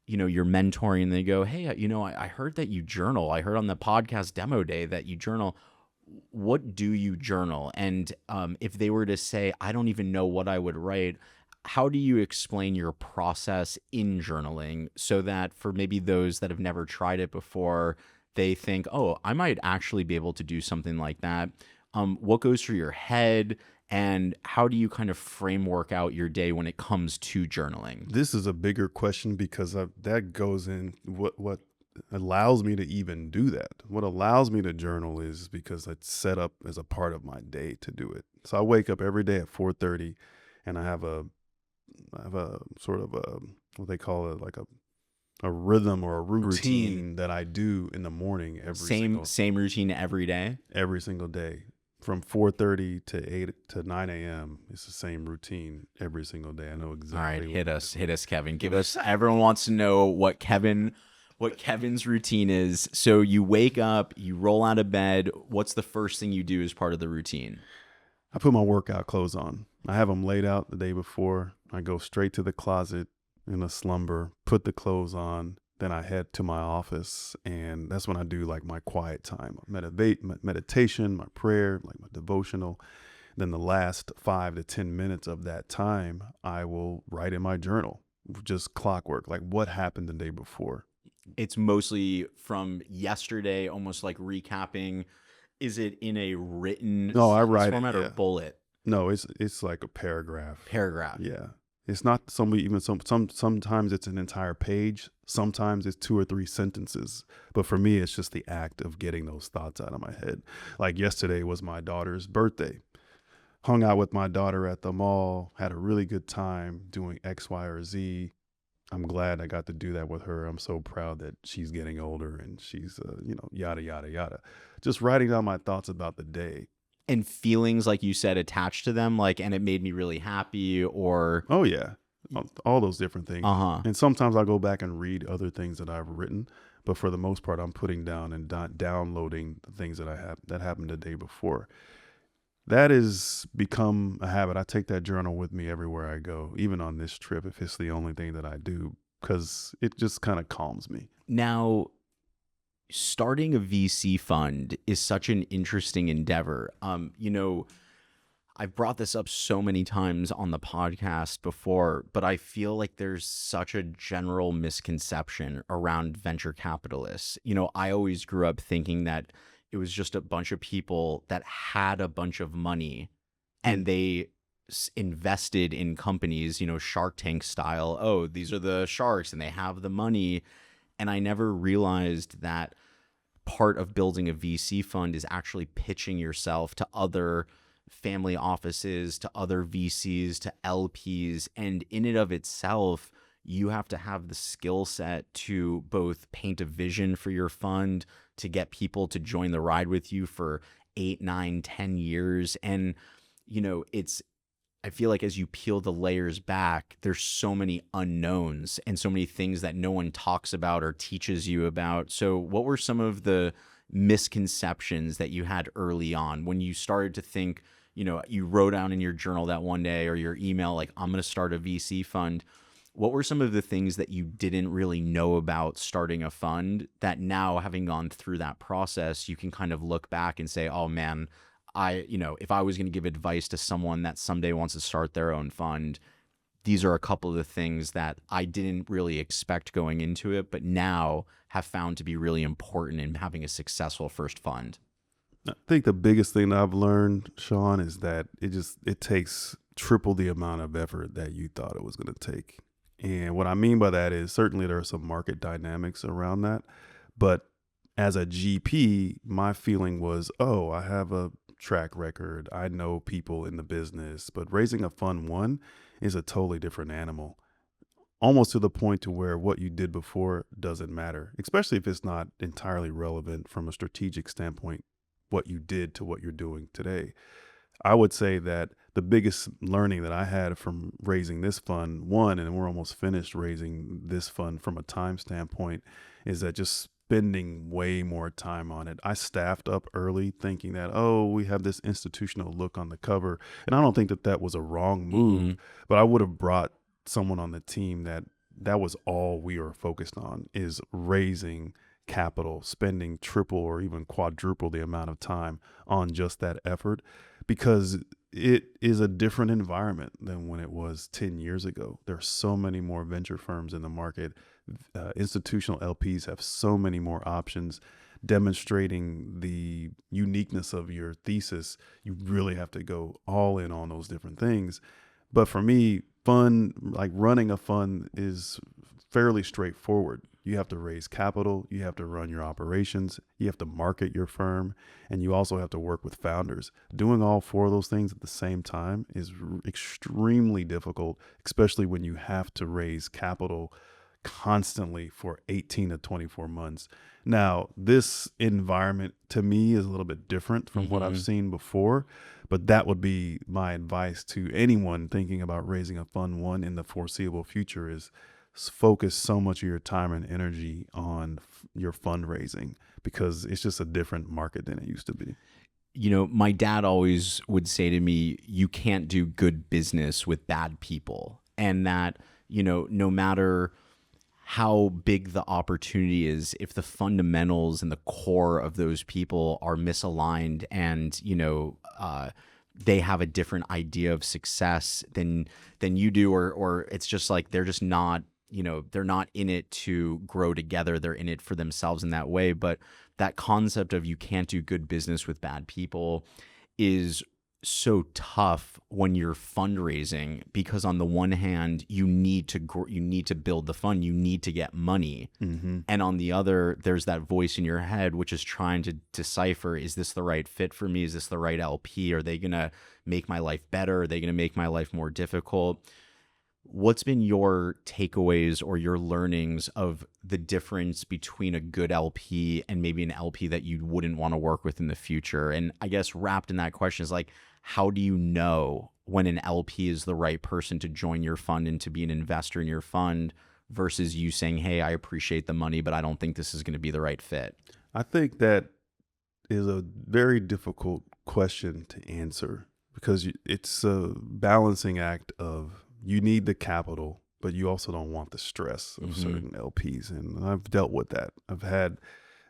S2: you're mentoring, and they go, hey, I heard that you journal. I heard on the podcast demo day that you journal. What do you journal? And if they were to say, I don't even know what I would write, how do you explain your process in journaling, so that for maybe those that have never tried it before, they think, oh, I might actually be able to do something like that? What goes through your head, and how do you kind of framework out your day when it comes to journaling?
S1: This is a bigger question, because that goes in what allows me to even do that. What allows me to journal is because it's set up as a part of my day to do it. So I wake up every day at 4:30, and I have a sort of a, what they call it, like a rhythm or a routine that I do in the morning
S2: Same routine every day.
S1: every single day. From 4:30 to 8 to 9 a.m. It's the same routine every single day. I know exactly.
S2: All right,
S1: what
S2: hit us, Kevin. Give us. Everyone wants to know what Kevin's routine is. So you wake up, you roll out of bed. What's the first thing you do as part of the routine?
S1: I put my workout clothes on. I have them laid out the day before. I go straight to the closet in a slumber, put the clothes on, then I head to my office, and that's when I do like my quiet time, meditation, my prayer, like my devotional. Then the last 5 to 10 minutes of that time, I will write in my journal, just clockwork, like what happened the day before.
S2: It's mostly from yesterday, almost like recapping. Is it in a written
S1: No, I
S2: sentence
S1: write it.
S2: format or
S1: Yeah.
S2: bullet
S1: No, it's like a paragraph.
S2: paragraph?
S1: Yeah. It's not sometimes it's an entire page. Sometimes it's 2 or 3 sentences. But for me, it's just the act of getting those thoughts out of my head. Like yesterday was my daughter's birthday. Hung out with my daughter at the mall, had a really good time doing X, Y, or Z. I'm glad I got to do that with her. I'm so proud that she's getting older and she's, yada, yada, yada. Just writing down my thoughts about the day.
S2: And feelings, like you said, attached to them, like, and it made me really happy, or
S1: Oh, yeah. All those different things.
S2: uh-huh.
S1: And sometimes I'll go back and read other things that I've written. But for the most part, I'm putting down and downloading the things that happened the day before. That has become a habit. I take that journal with me everywhere I go, even on this trip, if it's the only thing that I do, because it just kind of calms me.
S2: Now, starting a VC fund is such an interesting endeavor. I've brought this up so many times on the podcast before, but I feel like there's such a general misconception around venture capitalists. I always grew up thinking that it was just a bunch of people that had a bunch of money and they invested in companies, Shark Tank style. Oh, these are the sharks and they have the money. And I never realized that part of building a VC fund is actually pitching yourself to other family offices, to other VCs, to LPs. And in and of itself, you have to have the skill set to both paint a vision for your fund, to get people to join the ride with you for 8, 9, 10 years. And, I feel like as you peel the layers back, there's so many unknowns and so many things that no one talks about or teaches you about. So what were some of the misconceptions that you had early on when you started to think, you wrote down in your journal that one day or your email, like, I'm going to start a VC fund? What were some of the things that you didn't really know about starting a fund that now, having gone through that process, you can kind of look back and say, oh man, if I was going to give advice to someone that someday wants to start their own fund, these are a couple of the things that I didn't really expect going into it, but now have found to be really important in having a successful first fund?
S1: I think the biggest thing that I've learned, Sean, is that it takes triple the amount of effort that you thought it was going to take. And what I mean by that is certainly there are some market dynamics around that. But as a GP, my feeling was, oh, I have a track record. I know people in the business. But raising a fund one is a totally different animal. Almost to the point to where what you did before doesn't matter, especially if it's not entirely relevant from a strategic standpoint, what you did to what you're doing today. I would say that the biggest learning that I had from raising this fund, one, and we're almost finished raising this fund from a time standpoint, is that just spending way more time on it. I staffed up early thinking that, oh, we have this institutional look on the cover. And I don't think that was a wrong move, but I would have brought someone on the team that was all we were focused on, is raising capital, spending triple or even quadruple the amount of time on just that effort, because it is a different environment than when it was 10 years ago. There are so many more venture firms in the market. Institutional LPs have so many more options. Demonstrating the uniqueness of your thesis, you really have to go all in on those different things. But for me, like running a fund is fairly straightforward. You have to raise capital, you have to run your operations, you have to market your firm, and you also have to work with founders. Doing all four of those things at the same time is extremely difficult, especially when you have to raise capital constantly for 18 to 24 months. Now, this environment to me is a little bit different from what I've seen before, but that would be my advice to anyone thinking about raising a fund one in the foreseeable future, is focus so much of your time and energy on your fundraising, because it's just a different market than it used to be.
S2: My dad always would say to me, you can't do good business with bad people. And that, no matter how big the opportunity is if the fundamentals and the core of those people are misaligned, and they have a different idea of success than you do, or it's just like they're just not, they're not in it to grow together, they're in it for themselves in that way. But that concept of you can't do good business with bad people is so tough when you're fundraising, because on the one hand you need to you need to build the fund, you need to get money,
S1: Hmm.
S2: and on the other there's that voice in your head which is trying to decipher, is this the right fit for me, is this the right LP, are they gonna make my life better, are they gonna make my life more difficult? What's been your takeaways or your learnings of the difference between a good LP and maybe an LP that you wouldn't want to work with in the future? And I guess wrapped in that question is like, how do you know when an LP is the right person to join your fund and to be an investor in your fund versus you saying, hey, I appreciate the money, but I don't think this is going to be the right fit?
S1: I think that is a very difficult question to answer because it's a balancing act of you need the capital, but you also don't want the stress of
S2: Mm-hmm.
S1: certain LPs. And I've dealt with that. I've had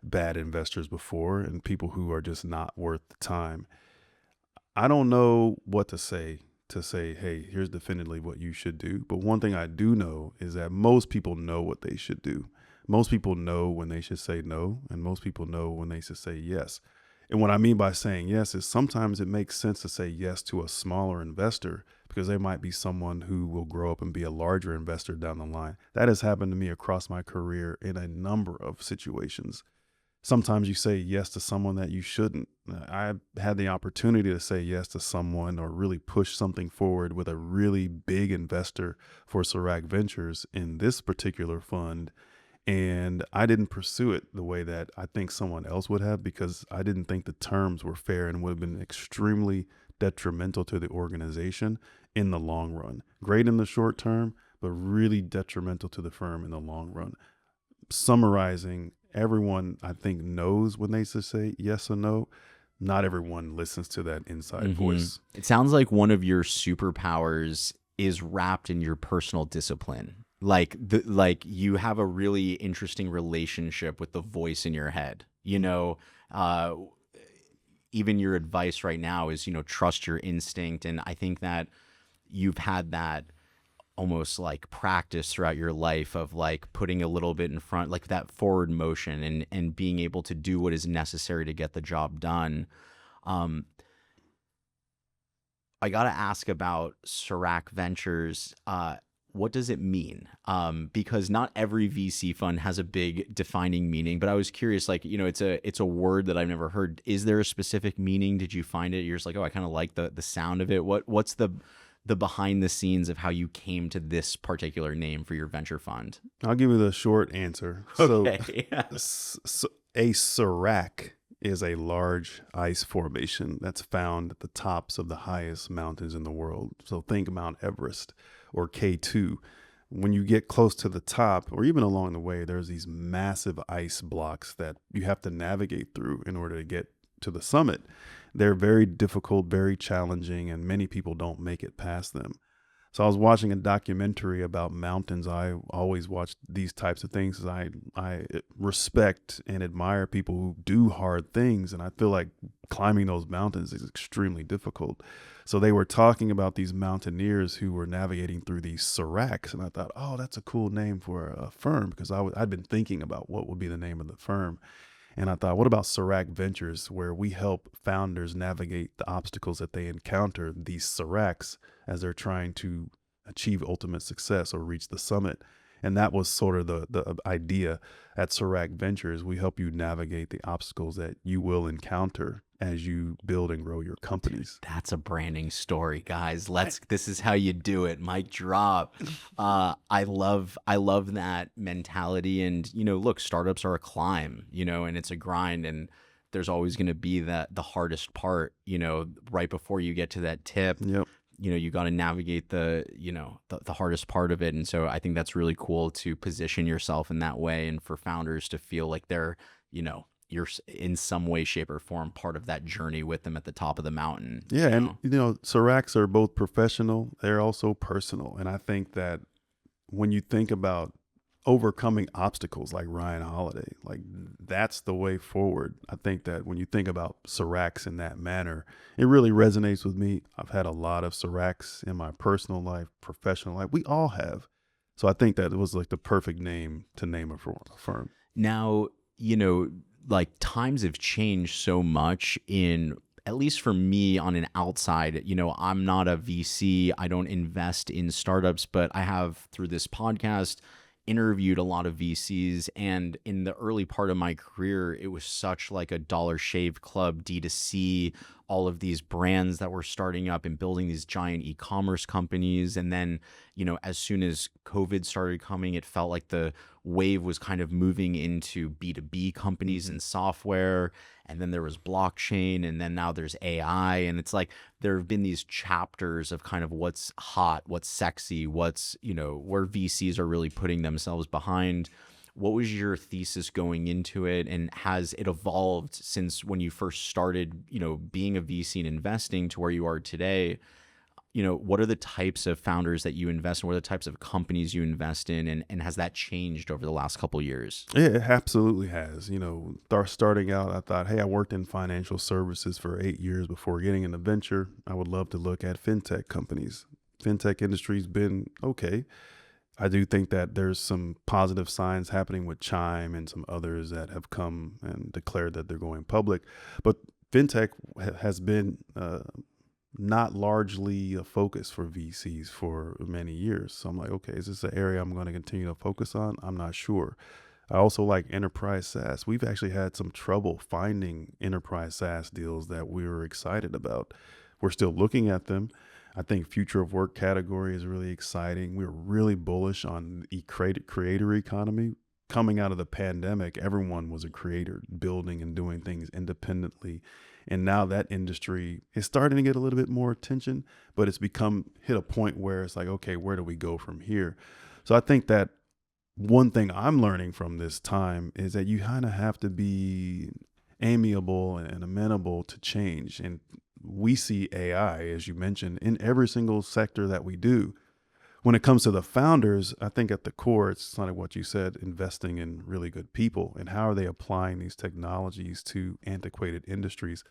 S1: bad investors before and people who are just not worth the time. I don't know what to say, hey, here's definitively what you should do. But one thing I do know is that most people know what they should do. Most people know when they should say no, and most people know when they should say yes. And what I mean by saying yes is sometimes it makes sense to say yes to a smaller investor because they might be someone who will grow up and be a larger investor down the line. That has happened to me across my career in a number of situations. Sometimes you say yes to someone that you shouldn't. I had the opportunity to say yes to someone or really push something forward with a really big investor for Serac Ventures in this particular fund. And I didn't pursue it the way that I think someone else would have because I didn't think the terms were fair and would have been extremely detrimental to the organization in the long run. Great in the short term, but really detrimental to the firm in the long run. Summarizing, everyone I think knows when they should say yes or no. Not everyone listens to that inside
S2: Mm-hmm.
S1: voice.
S2: It sounds like one of your superpowers is wrapped in your personal discipline. Like you have a really interesting relationship with the voice in your head. Uh, Even your advice right now is, trust your instinct. And I think that you've had that almost like practice throughout your life of like putting a little bit in front, like that forward motion, and being able to do what is necessary to get the job done. Um, I got to ask about Serac Ventures. What does it mean? Because not every VC fund has a big defining meaning, but I was curious, like, it's a word that I've never heard. Is there a specific meaning? Did you find it? You're just like, oh, I kind of like the sound of it. What's the behind the scenes of how you came to this particular name for your venture fund?
S1: I'll give you the short answer. So,
S2: Okay.
S1: a Serac is a large ice formation that's found at the tops of the highest mountains in the world. So think Mount Everest or K2. When you get close to the top or even along the way, there's these massive ice blocks that you have to navigate through in order to get to the summit. They're very difficult, very challenging, and many people don't make it past them. So I was watching a documentary about mountains. I always watch these types of things because I respect and admire people who do hard things. And I feel like climbing those mountains is extremely difficult. So they were talking about these mountaineers who were navigating through these seracs. And I thought, oh, that's a cool name for a firm because I'd been thinking about what would be the name of the firm. And I thought, what about Serac Ventures, where we help founders navigate the obstacles that they encounter, these Seracs, as they're trying to achieve ultimate success or reach the summit. And that was sort of the idea at Serac Ventures. We help you navigate the obstacles that you will encounter as you build and grow your companies.
S2: That's a branding story, guys. This is how you do it. Mic drop. I love that mentality. And, look, startups are a climb, and it's a grind, and there's always going to be the hardest part, right before you get to that tip.
S1: Yep.
S2: You got to navigate the hardest part of it. And so I think that's really cool to position yourself in that way, and for founders to feel like they're, you're in some way, shape, or form part of that journey with them at the top of the mountain.
S1: Yeah. And, Seracs are both professional, they're also personal. And I think that when you think about overcoming obstacles like Ryan Holiday. Like that's the way forward. I think that when you think about Seracs in that manner, it really resonates with me. I've had a lot of Seracs in my personal life, professional life. We all have. So I think that it was like the perfect name to name a firm.
S2: Now, like times have changed so much in, at least for me on an outside, I'm not a VC. I don't invest in startups, but I have through this podcast interviewed a lot of VCs. And in the early part of my career, it was such like a Dollar Shave Club, D2C, all of these brands that were starting up and building these giant e-commerce companies. And then, as soon as COVID started coming, it felt like the wave was kind of moving into B2B companies and software. And then there was blockchain, and then now there's AI. And it's like there have been these chapters of kind of what's hot, what's sexy, what's, where VCs are really putting themselves behind. What was your thesis going into it? And has it evolved since when you first started, being a VC and investing to where you are today? What are the types of founders that you invest in? What are the types of companies you invest in? And has that changed over the last couple of years?
S1: Yeah, it absolutely has. Starting out, I thought, hey, I worked in financial services for 8 years before getting into venture. I would love to look at fintech companies. Fintech industry's been okay. I do think that there's some positive signs happening with Chime and some others that have come and declared that they're going public. But fintech has been not largely a focus for VCs for many years. So I'm like, okay, is this an area I'm going to continue to focus on? I'm not sure. I also like enterprise SaaS. We've actually had some trouble finding enterprise SaaS deals that we were excited about. We're still looking at them. I think future of work category is really exciting. We're really bullish on the creator economy. Coming out of the pandemic, everyone was a creator, building and doing things independently. And now that industry is starting to get a little bit more attention, but it's hit a point where it's like, okay, where do we go from here? So I think that one thing I'm learning from this time is that you kind of have to be amiable and amenable to change. And we see AI, as you mentioned, in every single sector that we do. When it comes to the founders, I think at the core, it's kind of what you said, investing in really good people and how are they applying these technologies to antiquated industries.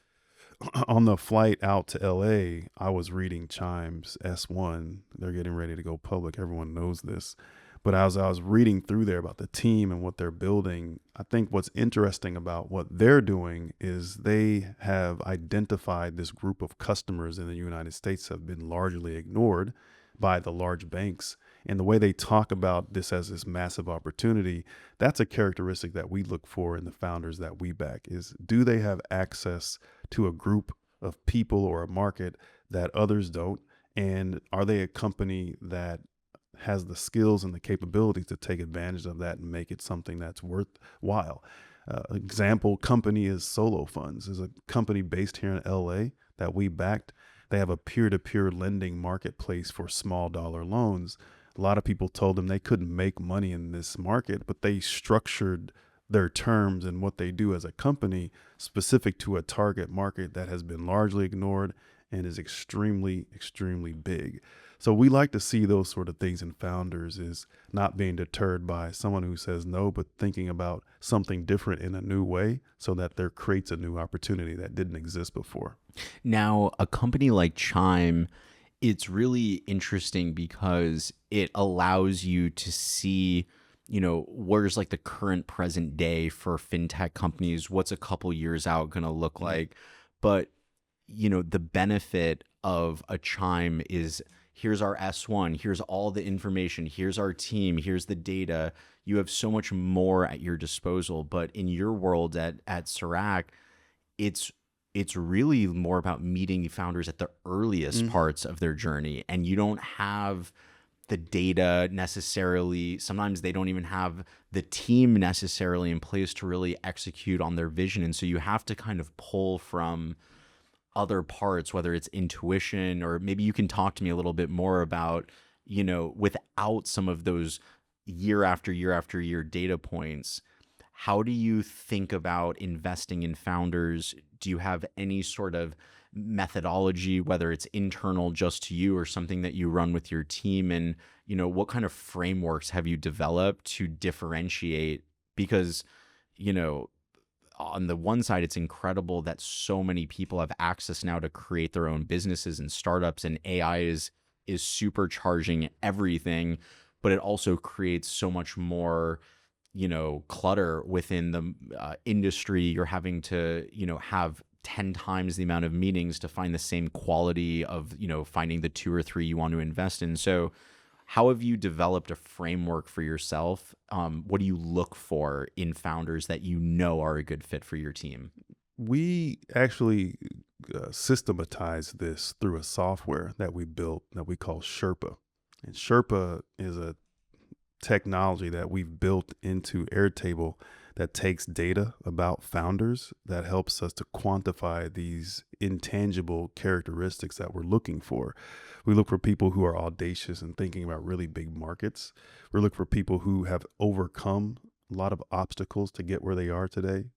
S1: On the flight out to LA, I was reading Chime's S1. They're getting ready to go public. Everyone knows this. But as I was reading through there about the team and what they're building, I think what's interesting about what they're doing is they have identified this group of customers in the United States have been largely ignored by the large banks. And the way they talk about this as this massive opportunity, that's a characteristic that we look for in the founders that we back is, do they have access to a group of people or a market that others don't? And are they a company that has the skills and the capabilities to take advantage of that and make it something that's worthwhile? Example company is Solo Funds, is a company based here in LA that we backed. They have a peer-to-peer lending marketplace for small dollar loans. A lot of people told them they couldn't make money in this market, but they structured their terms and what they do as a company specific to a target market that has been largely ignored and is extremely, extremely big. So we like to see those sort of things in founders, is not being deterred by someone who says no, but thinking about something different in a new way so that there creates a new opportunity that didn't exist before.
S2: Now, a company like Chime, it's really interesting because it allows you to see, where's like the current present day for fintech companies, what's a couple years out going to look like. But, the benefit of a Chime is, here's our S1, here's all the information, here's our team, here's the data. You have so much more at your disposal. But in your world at Serac, it's really more about meeting the founders at the earliest parts of their journey. And you don't have the data necessarily. Sometimes they don't even have the team necessarily in place to really execute on their vision. And so you have to kind of pull from other parts, whether it's intuition, or maybe you can talk to me a little bit more about, without some of those year after year after year data points, how do you think about investing in founders? Do you have any sort of methodology, whether it's internal just to you or something that you run with your team? And, what kind of frameworks have you developed to differentiate? Because, you know, on the one side, it's incredible that so many people have access now to create their own businesses and startups, and AI is supercharging everything, but it also creates so much more, clutter within the industry. You're having to, have 10 times the amount of meetings to find the same quality of, finding the two or three you want to invest in. So how have you developed a framework for yourself? What do you look for in founders that are a good fit for your team?
S1: We actually systematize this through a software that we built that we call Sherpa. And Sherpa is a technology that we've built into Airtable that takes data about founders that helps us to quantify these intangible characteristics that we're looking for. We look for people who are audacious and thinking about really big markets. We look for people who have overcome a lot of obstacles to get where they are today.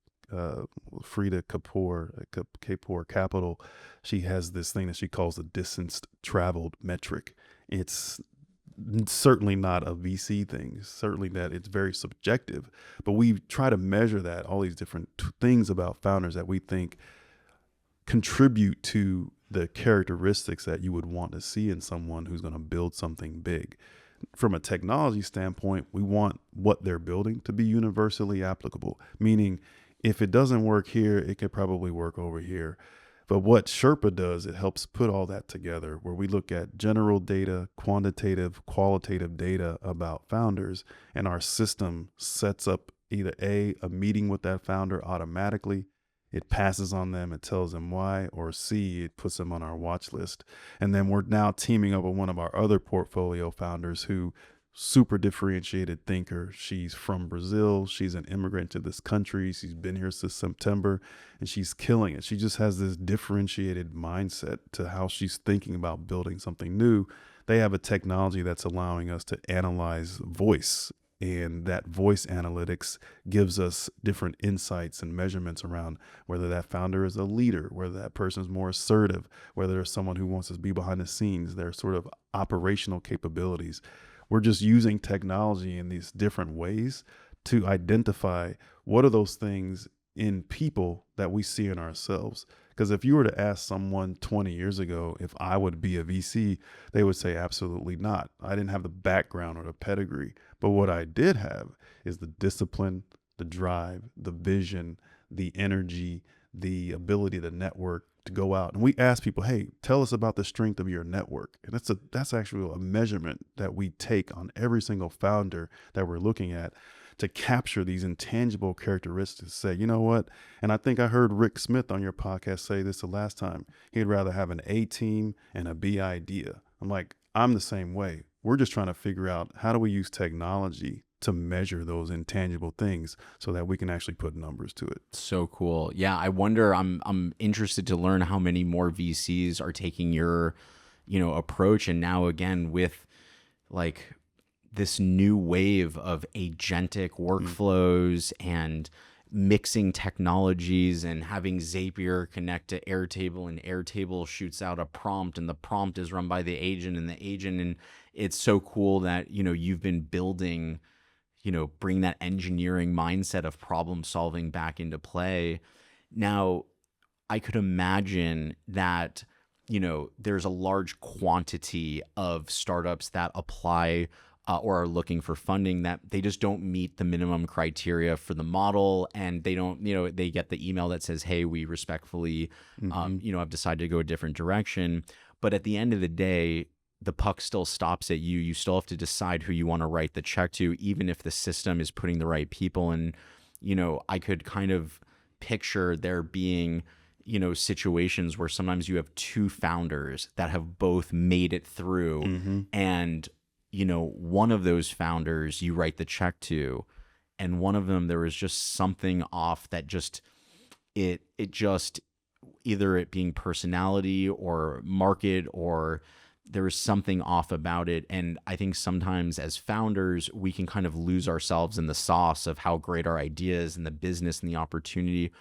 S1: Frida Kapoor Capital, she has this thing that she calls the distance traveled metric. It's certainly not a VC thing. Certainly that it's very subjective, but we try to measure that, all these different things about founders that we think contribute to the characteristics that you would want to see in someone who's going to build something big. From a technology standpoint, we want what they're building to be universally applicable, meaning if it doesn't work here, it could probably work over here. But what Sherpa does, it helps put all that together where we look at general data, quantitative, qualitative data about founders, and our system sets up either A, a meeting with that founder automatically, it passes on them, it tells them why, or C, it puts them on our watch list. And then we're now teaming up with one of our other portfolio founders who super differentiated thinker. She's from Brazil. She's an immigrant to this country. She's been here since September and she's killing it. She just has this differentiated mindset to how she's thinking about building something new. They have a technology that's allowing us to analyze voice, and that voice analytics gives us different insights and measurements around whether that founder is a leader, whether that person is more assertive, whether there's someone who wants to be behind the scenes, their sort of operational capabilities. We're just using technology in these different ways to identify what are those things in people that we see in ourselves. Because if you were to ask someone 20 years ago if I would be a VC, they would say absolutely not. I didn't have the background or the pedigree. But what I did have is the discipline, the drive, the vision, the energy, the ability to network, to go out. And we ask people, hey, tell us about the strength of your network. And that's actually a measurement that we take on every single founder that we're looking at to capture these intangible characteristics. Say, you know what? And I think I heard Rick Smith on your podcast say this the last time. He'd rather have an A team and a B idea. I'm like, I'm the same way. We're just trying to figure out how do we use technology to measure those intangible things so that we can actually put numbers to it.
S2: So cool. Yeah, I wonder, I'm interested to learn how many more VCs are taking your, approach. And now again, with like this new wave of agentic workflows and mixing technologies and having Zapier connect to Airtable, and Airtable shoots out a prompt and the prompt is run by the agent and it's so cool that, you've been building, bring that engineering mindset of problem solving back into play. Now, I could imagine that, there's a large quantity of startups that apply or are looking for funding that they just don't meet the minimum criteria for the model, and they don't, they get the email that says, hey, we respectfully, have decided to go a different direction. But at the end of the day, the puck still stops at you. You still have to decide who you want to write the check to, even if the system is putting the right people. And, I could kind of picture there being, situations where sometimes you have two founders that have both made it through, and one of those founders you write the check to, and one of them, there was just something off that just, it just, either it being personality or market or, there is something off about it. And I think sometimes as founders, we can kind of lose ourselves in the sauce of how great our idea is and the business and the opportunity.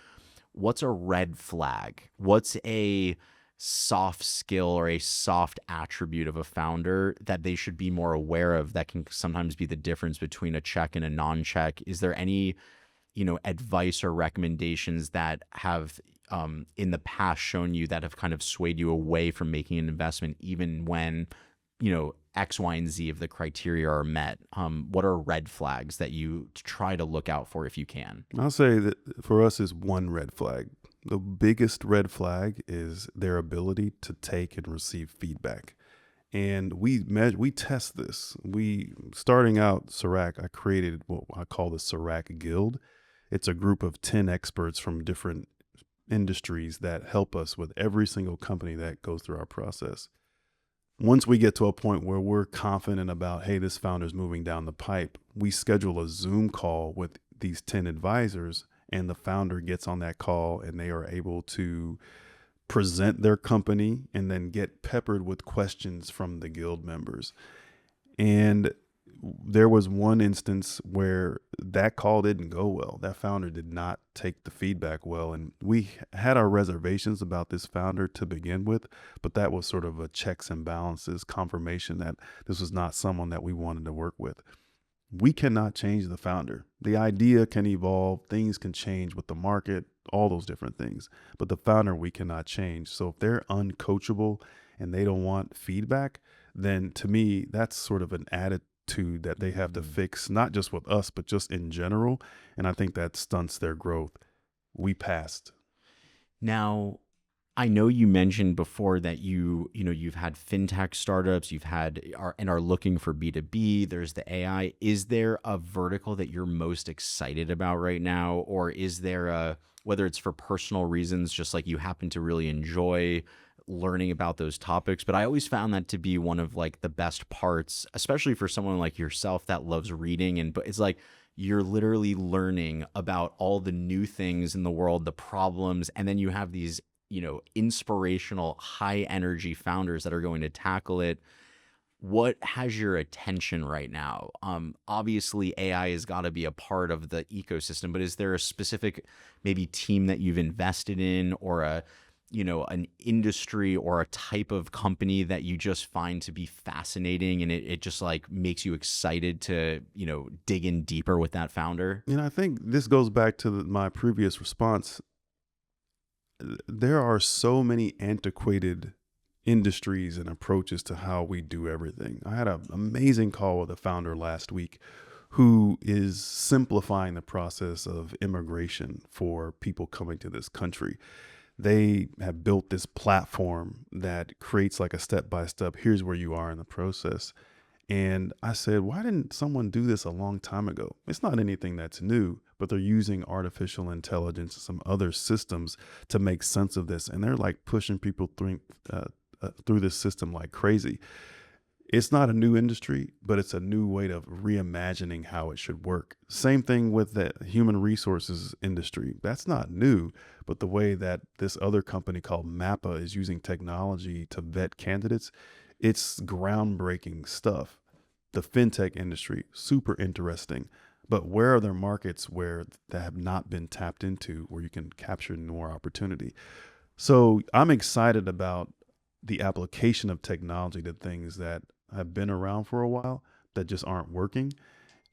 S2: What's a red flag? What's a soft skill or a soft attribute of a founder that they should be more aware of that can sometimes be the difference between a check and a non-check? Is there any, advice or recommendations that have in the past shown you that have kind of swayed you away from making an investment, even when, X, Y, and Z of the criteria are met? What are red flags that you try to look out for if you can?
S1: I'll say that for us is one red flag. The biggest red flag is their ability to take and receive feedback. And we test this. Starting out Serac, I created what I call the Serac Guild. It's a group of 10 experts from different industries that help us with every single company that goes through our process. Once we get to a point where we're confident about, hey, this founder's moving down the pipe, we schedule a Zoom call with these 10 advisors, and the founder gets on that call and they are able to present their company and then get peppered with questions from the guild members. And there was one instance where that call didn't go well. That founder did not take the feedback well. And we had our reservations about this founder to begin with, but that was sort of a checks and balances confirmation that this was not someone that we wanted to work with. We cannot change the founder. The idea can evolve, things can change with the market, all those different things, but the founder we cannot change. So if they're uncoachable and they don't want feedback, then to me, that's sort of an attitude that they have to fix, not just with us, but just in general. And I think that stunts their growth. We passed.
S2: Now, I know you mentioned before that you've had fintech startups, are looking for B2B. There's the AI. Is there a vertical that you're most excited about right now, or is there whether it's for personal reasons, just like you happen to really enjoy learning about those topics? But I always found that to be one of like the best parts, especially for someone like yourself that loves reading, but it's like you're literally learning about all the new things in the world, the problems, and then you have these inspirational, high energy founders that are going to tackle it. What has your attention right now? Obviously, AI has got to be a part of the ecosystem, but is there a specific maybe team that you've invested in, or an industry or a type of company that you just find to be fascinating and it just like makes you excited to, dig in deeper with that founder?
S1: I think this goes back to my previous response. There are so many antiquated industries and approaches to how we do everything. I had an amazing call with a founder last week who is simplifying the process of immigration for people coming to this country. They have built this platform that creates like a step-by-step, here's where you are in the process. And I said, why didn't someone do this a long time ago? It's not anything that's new, but they're using artificial intelligence and some other systems to make sense of this. And they're like pushing people through this system like crazy. It's not a new industry, but it's a new way of reimagining how it should work. Same thing with the human resources industry. That's not new, but the way that this other company called Mappa is using technology to vet candidates, it's groundbreaking stuff. The fintech industry, super interesting. But where are there markets that have not been tapped into where you can capture more opportunity? So I'm excited about the application of technology to things that have been around for a while that just aren't working.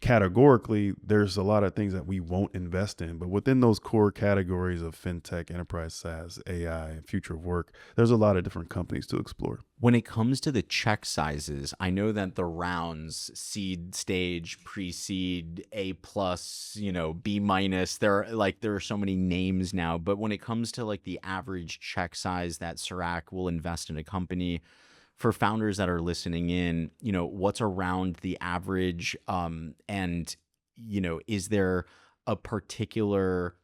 S1: Categorically, there's a lot of things that we won't invest in, but within those core categories of fintech, enterprise SaaS, AI, and future of work, there's a lot of different companies to explore.
S2: When it comes to the check sizes, I know that the rounds, seed stage, pre-seed, A plus, B minus, there are so many names now, but when it comes to like the average check size that Serac will invest in a company, for founders that are listening in, what's around the average? And, is there a particular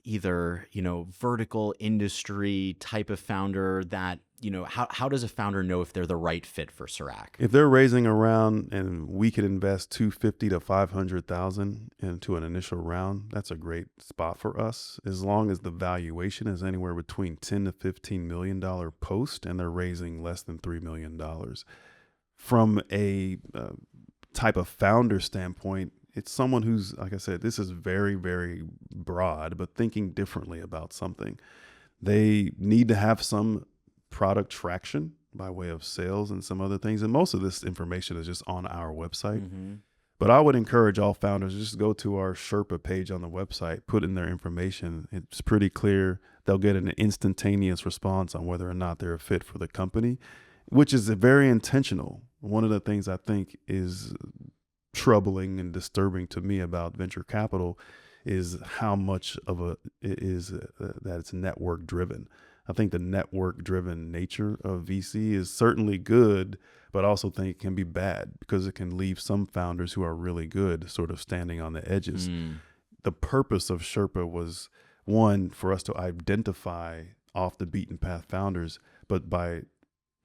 S2: either, vertical industry type of founder that, how does a founder know if they're the right fit for Serac?
S1: If they're raising around and we could invest 250 to 500,000 into an initial round, that's a great spot for us. As long as the valuation is anywhere between 10 to 15 million dollar post and they're raising less than $3 million. From a type of founder standpoint, it's someone who's, like I said, this is very, very broad, but thinking differently about something. They need to have some product traction by way of sales and some other things. And most of this information is just on our website.
S2: Mm-hmm.
S1: But I would encourage all founders just go to our Sherpa page on the website, put in their information. It's pretty clear. They'll get an instantaneous response on whether or not they're a fit for the company, which is very intentional. One of the things I think is troubling and disturbing to me about venture capital is how much of it is that it's network driven. I think the network driven nature of VC is certainly good, but also think it can be bad because it can leave some founders who are really good sort of standing on the edges. The purpose of Sherpa was, one, for us to identify off the beaten path founders, but by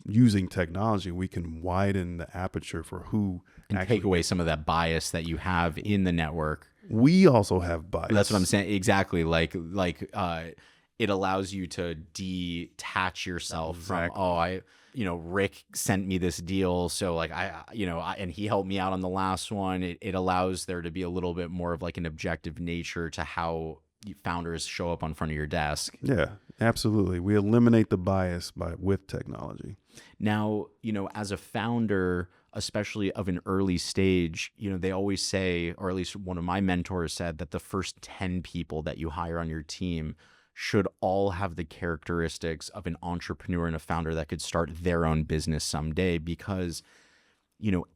S1: using technology, we can widen the aperture for who
S2: And
S1: actually
S2: take away some of that bias that you have in the network.
S1: We also have bias.
S2: That's what I'm saying. Exactly. It allows you to detach yourself
S1: Exactly.
S2: from, Rick sent me this deal. So like, and he helped me out on the last one. It allows there to be a little bit more of like an objective nature to how founders show up on front of your desk.
S1: Yeah, absolutely. We eliminate the bias with technology.
S2: Now, as a founder, especially of an early stage, they always say, or at least one of my mentors said, that the first 10 people that you hire on your team should all have the characteristics of an entrepreneur and a founder that could start their own business someday, because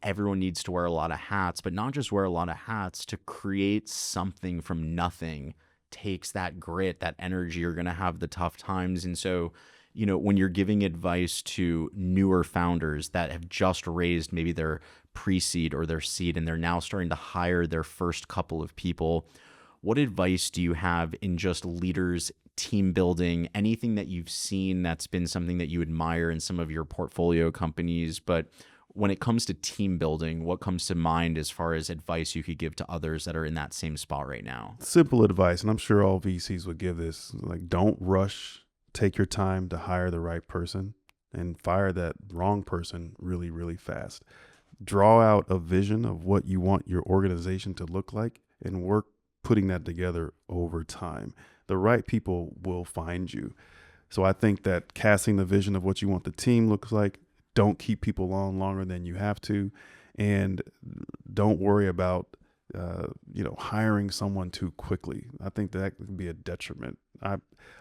S2: everyone needs to wear a lot of hats, but not just wear a lot of hats. To create something from nothing takes that grit, that energy. You're going to have the tough times. And so, when you're giving advice to newer founders that have just raised maybe their pre-seed or their seed, and they're now starting to hire their first couple of people, what advice do you have in just leaders, team building, anything that you've seen that's been something that you admire in some of your portfolio companies? But when it comes to team building, what comes to mind as far as advice you could give to others that are in that same spot right now?
S1: Simple advice, and I'm sure all VCs would give this, like, don't rush. Take your time to hire the right person and fire that wrong person really, really fast. Draw out a vision of what you want your organization to look like and work putting that together over time. The right people will find you. So I think that casting the vision of what you want the team looks like, don't keep people on longer than you have to, and don't worry about hiring someone too quickly. I think that could be a detriment.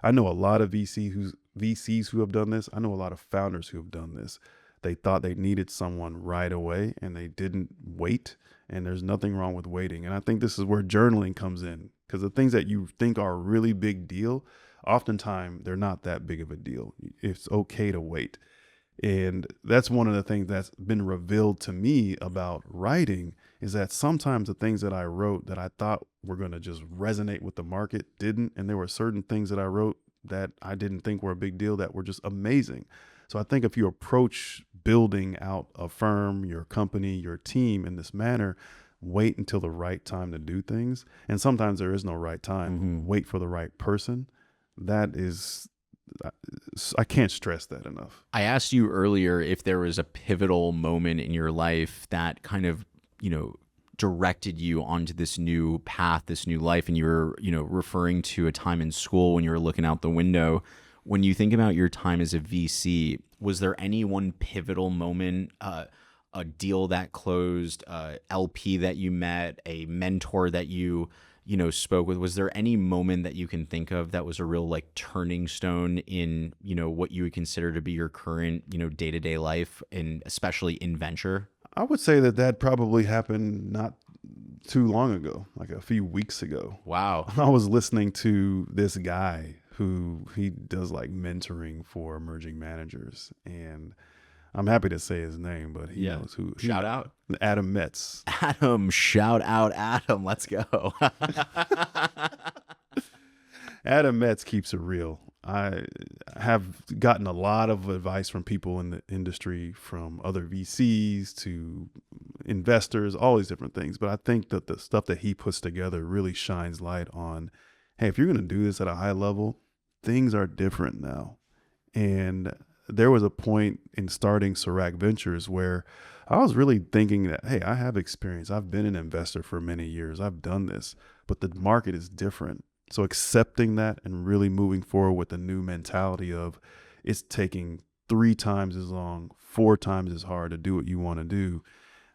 S1: I know a lot of VCs who have done this. I know a lot of founders who have done this. They thought they needed someone right away and they didn't wait. And there's nothing wrong with waiting. And I think this is where journaling comes in, because the things that you think are a really big deal, oftentimes they're not that big of a deal. It's okay to wait. And that's one of the things that's been revealed to me about writing, is that sometimes the things that I wrote that I thought were going to just resonate with the market didn't. And there were certain things that I wrote that I didn't think were a big deal that were just amazing. So I think if you approach building out a firm, your company, your team in this manner, wait until the right time to do things. And sometimes there is no right time.
S2: Mm-hmm.
S1: Wait for the right person. That is, I can't stress that enough.
S2: I asked you earlier if there was a pivotal moment in your life that kind of, directed you onto this new path, this new life. And you were, referring to a time in school when you were looking out the window. When you think about your time as a VC, was there any one pivotal moment, a deal that closed, LP that you met, a mentor that you spoke with? Was there any moment that you can think of that was a real turning stone in, what you would consider to be your current, day-to-day life, and especially in venture?
S1: I would say that probably happened not too long ago, like a few weeks ago.
S2: Wow.
S1: I was listening to this guy who he does mentoring for emerging managers, and I'm happy to say his name, but he knows who.
S2: Shout out.
S1: Adam Metz.
S2: Adam, shout out Adam. Let's go.
S1: Adam Metz keeps it real. I have gotten a lot of advice from people in the industry, from other VCs to investors, all these different things. But I think that the stuff that he puts together really shines light on, hey, if you're going to do this at a high level, things are different now. And there was a point in starting Serac Ventures where I was really thinking that, hey, I have experience. I've been an investor for many years. I've done this, but the market is different. So accepting that and really moving forward with a new mentality of it's taking 3 times as long, 4 times as hard to do what you want to do.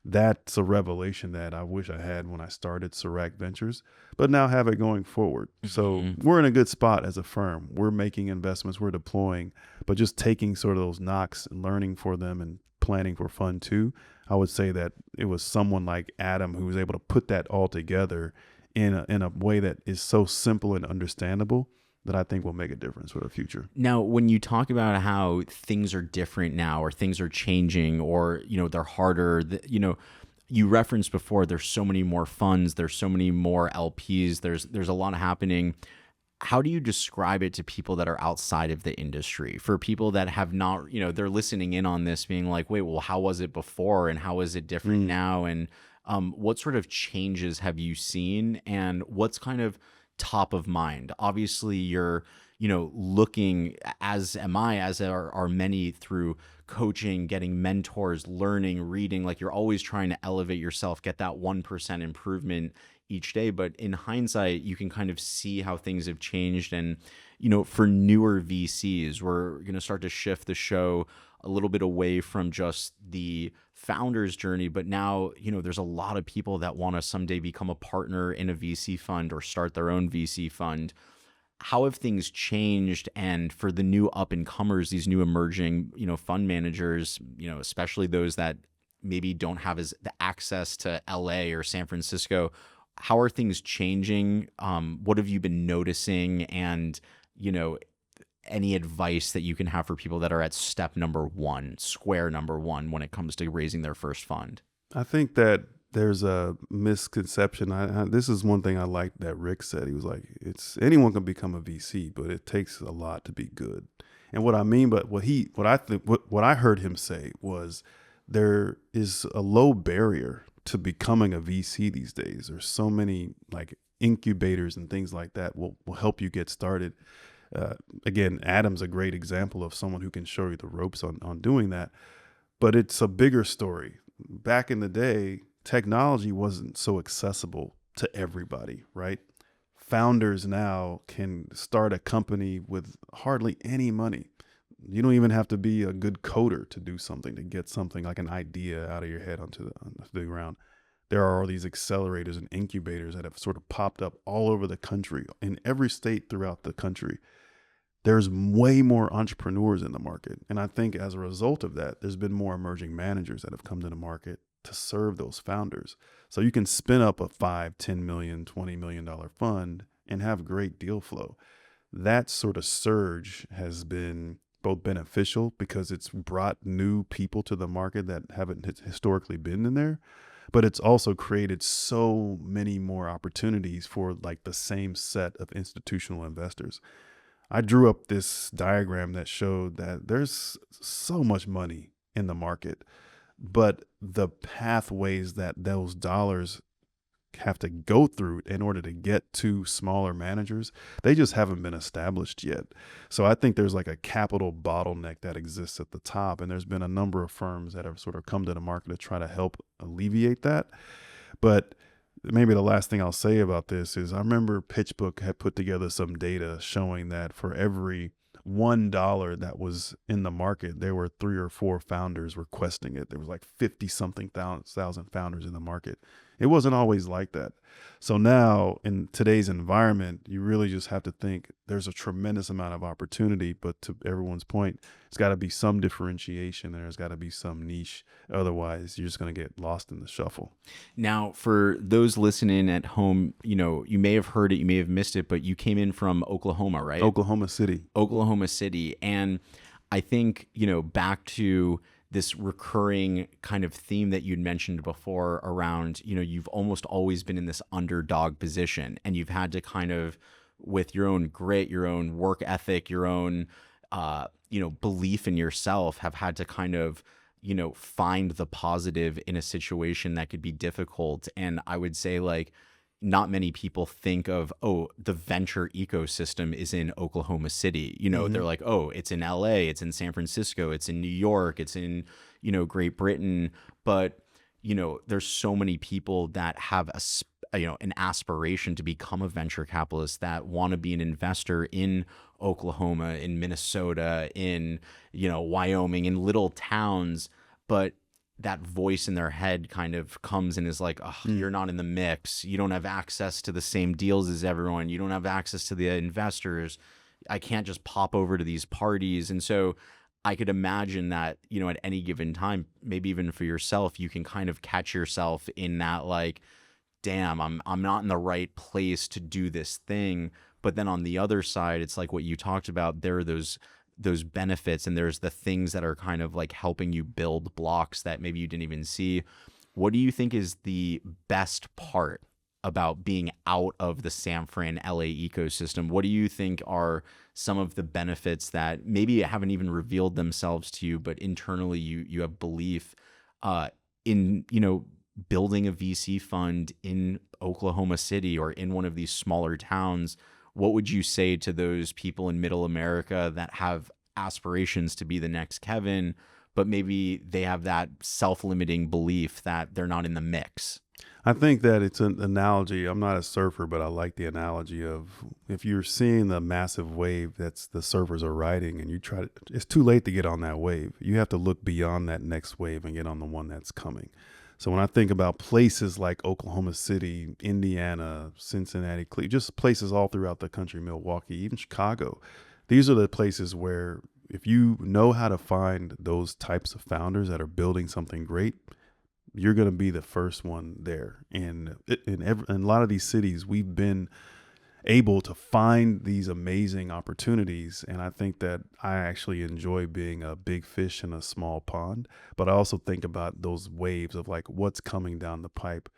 S1: That's a revelation that I wish I had when I started Serac Ventures, but now have it going forward. So
S2: Mhm.
S1: we're in a good spot as a firm. We're making investments, we're deploying, but just taking sort of those knocks and learning for them and planning for fund too. I would say that it was someone like Adam who was able to put that all together in a way that is so simple and understandable that I think will make a difference for the future.
S2: Now, when you talk about how things are different now, or things are changing, or they're harder, you referenced before, there's so many more funds, there's so many more LPs, there's a lot happening. How do you describe it to people that are outside of the industry? For people that have not, they're listening in on this, being like, wait, well, how was it before, and how is it different
S1: Mm.
S2: now, and what sort of changes have you seen, and what's kind of top of mind? Obviously, you're looking, as am I, as are many, through coaching, getting mentors, learning, reading. Like, you're always trying to elevate yourself, get that 1% improvement each day. But in hindsight, you can kind of see how things have changed. And for newer VCs, we're going to start to shift the show a little bit away from just the founder's journey, but now there's a lot of people that want to someday become a partner in a VC fund or start their own VC fund. How have things changed? And for the new up and comers, these new emerging fund managers, especially those that maybe don't have as the access to LA or San Francisco, how are things changing? What have you been noticing? And you know any advice that you can have for people that are at step number one, square number one, when it comes to raising their first fund?
S1: I think that there's a misconception. This is one thing I like that Rick said. He was like, "It's anyone can become a VC, but it takes a lot to be good." And what I mean, but what I heard him say was, there is a low barrier to becoming a VC these days. There's so many like incubators and things like that will help you get started. Again, Adam's a great example of someone who can show you the ropes on doing that. But it's a bigger story. Back in the day, technology wasn't so accessible to everybody, right? Founders now can start a company with hardly any money. You don't even have to be a good coder to do something, to get something like an idea out of your head onto the ground. There are all these accelerators and incubators that have sort of popped up all over the country, in every state throughout the country. There's way more entrepreneurs in the market. And I think as a result of that, there's been more emerging managers that have come to the market to serve those founders. So you can spin up a 5, 10 million, $20 million fund and have great deal flow. That sort of surge has been both beneficial because it's brought new people to the market that haven't historically been in there, but it's also created so many more opportunities for like the same set of institutional investors. I drew up this diagram that showed that there's so much money in the market, but the pathways that those dollars have to go through in order to get to smaller managers, they just haven't been established yet. So I think there's like a capital bottleneck that exists at the top, and there's been a number of firms that have sort of come to the market to try to help alleviate that. But maybe the last thing I'll say about this is I remember PitchBook had put together some data showing that for every $1 that was in the market, there were 3 or 4 founders requesting it. There was like 50 something thousand founders in the market. It wasn't always like that. So now in today's environment, you really just have to think there's a tremendous amount of opportunity, but to everyone's point, it's got to be some differentiation. There's got to be some niche. Otherwise, you're just going to get lost in the shuffle.
S2: Now, for those listening at home, you may have heard it, you may have missed it, but you came in from Oklahoma, right?
S1: Oklahoma City.
S2: Oklahoma City. And I think, back to this recurring kind of theme that you'd mentioned before around, you've almost always been in this underdog position, and you've had to kind of with your own grit, your own work ethic, your own, belief in yourself, have had to kind of, find the positive in a situation that could be difficult. And I would say, like, not many people think of, oh, the venture ecosystem is in Oklahoma City. They're
S1: Hmm.
S2: like, oh, it's in LA, it's in San Francisco, it's in New York, it's in, Great Britain. But, there's so many people that have an aspiration to become a venture capitalist, that want to be an investor in Oklahoma, in Minnesota, in, Wyoming, in little towns. But that voice in their head kind of comes and is like, oh, you're not in the mix. You don't have access to the same deals as everyone. You don't have access to the investors. I can't just pop over to these parties. And so I could imagine that, at any given time, maybe even for yourself, you can kind of catch yourself in that, like, damn, I'm not in the right place to do this thing. But then on the other side, it's like what you talked about. There are those benefits, and there's the things that are kind of like helping you build blocks that maybe you didn't even see. What do you think is the best part about being out of the San Fran LA ecosystem? What do you think are some of the benefits that maybe haven't even revealed themselves to you, but internally you have belief in, building a VC fund in Oklahoma City or in one of these smaller towns? What would you say to those people in middle America that have aspirations to be the next Kevin, but maybe they have that self-limiting belief that they're not in the mix?
S1: I think that it's an analogy. I'm not a surfer, but I like the analogy of, if you're seeing the massive wave that's the surfers are riding, and it's too late to get on that wave. You have to look beyond that next wave and get on the one that's coming. So when I think about places like Oklahoma City, Indiana, Cincinnati, just places all throughout the country, Milwaukee, even Chicago, these are the places where, if you know how to find those types of founders that are building something great, you're going to be the first one there. And in a lot of these cities, we've been able to find these amazing opportunities. And I think that I actually enjoy being a big fish in a small pond. But I also think about those waves of, like, what's coming down the pipe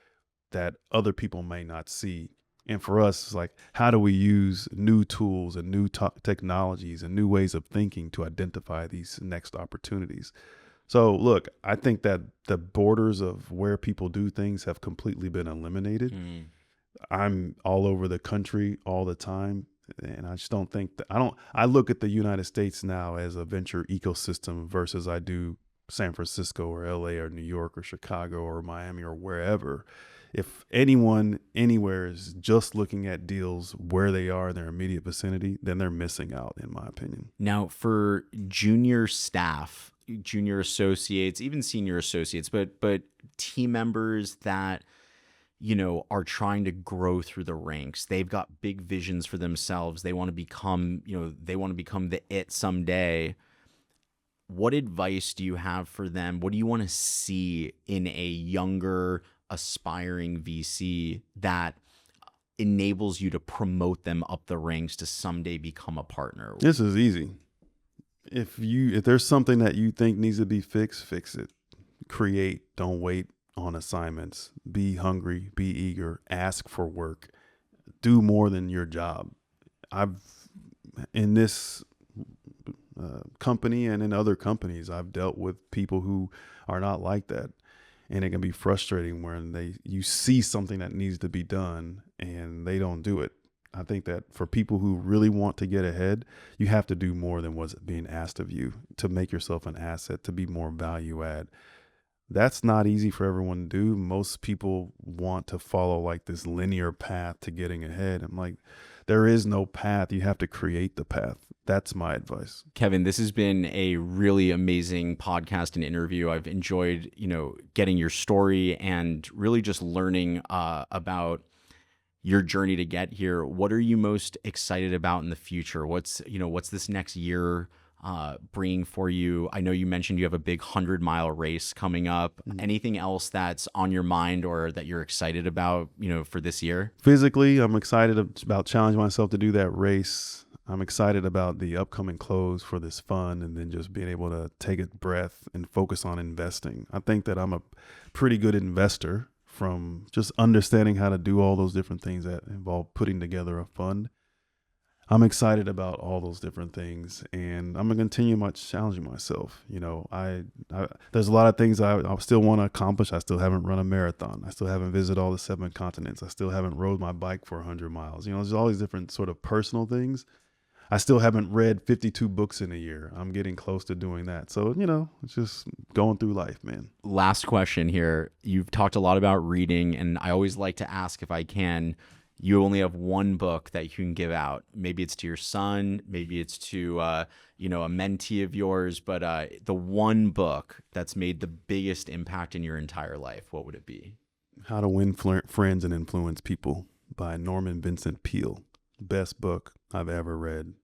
S1: that other people may not see. And for us, it's like, how do we use new tools and new technologies and new ways of thinking to identify these next opportunities? So look, I think that the borders of where people do things have completely been eliminated.
S2: Mm.
S1: I'm all over the country all the time. And I just don't think that I look at the United States now as a venture ecosystem versus I do San Francisco or LA or New York or Chicago or Miami or wherever. If anyone anywhere is just looking at deals where they are in their immediate vicinity, then they're missing out, in my opinion.
S2: Now, for junior staff, junior associates, even senior associates, but team members that, are trying to grow through the ranks. They've got big visions for themselves. They want to become, the it someday. What advice do you have for them? What do you want to see in a younger, aspiring VC that enables you to promote them up the ranks to someday become a partner?
S1: This is easy. If there's something that you think needs to be fixed, fix it. Create, don't wait on assignments. Be hungry, be eager, ask for work. Do more than your job. I've in this company and in other companies, I've dealt with people who are not like that. And it can be frustrating when you see something that needs to be done and they don't do it. I think that for people who really want to get ahead, you have to do more than what's being asked of you to make yourself an asset, to be more value add. That's not easy for everyone to do. Most people want to follow like this linear path to getting ahead. I'm like, there is no path. You have to create the path. That's my advice.
S2: Kevin, this has been a really amazing podcast and interview. I've enjoyed, getting your story and really just learning about your journey to get here. What are you most excited about in the future? What's this next year bringing for you? I know you mentioned you have a big 100-mile race coming up.
S1: Mhm.
S2: Anything else that's on your mind or that you're excited about, for this year?
S1: Physically, I'm excited about challenging myself to do that race. I'm excited about the upcoming close for this fund, and then just being able to take a breath and focus on investing. I think that I'm a pretty good investor from just understanding how to do all those different things that involve putting together a fund. I'm excited about all those different things, and I'm gonna continue much challenging myself. There's a lot of things I still want to accomplish. I still haven't run a marathon. I still haven't visited all the 7 continents. I still haven't rode my bike for 100 miles. There's all these different sort of personal things. I still haven't read 52 books in a year. I'm getting close to doing that. So, it's just going through life, man.
S2: Last question here. You've talked a lot about reading, and I always like to ask if I can. You only have one book that you can give out. Maybe it's to your son, maybe it's to a mentee of yours, but the one book that's made the biggest impact in your entire life, what would it be?
S1: How to Win Friends and Influence People by Norman Vincent Peale. Best book I've ever read.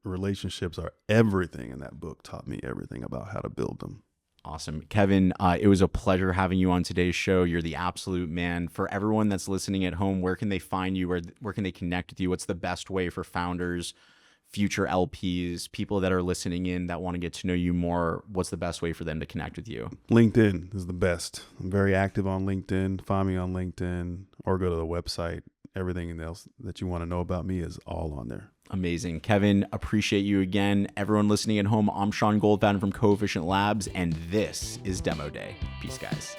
S1: Relationships are everything, and that book taught me everything about how to build them.
S2: Awesome. Kevin, it was a pleasure having you on today's show. You're the absolute man. For everyone that's listening at home, where can they find you? Where can they connect with you? What's the best way for founders, future LPs, people that are listening in that want to get to know you more? What's the best way for them to connect with you?
S1: LinkedIn is the best. I'm very active on LinkedIn. Find me on LinkedIn or go to the website. Everything else that you want to know about me is all on there.
S2: Amazing. Kevin, appreciate you again. Everyone listening at home, I'm Sean Goldfaden from Coefficient Labs, and this is Demo Day. Peace, guys.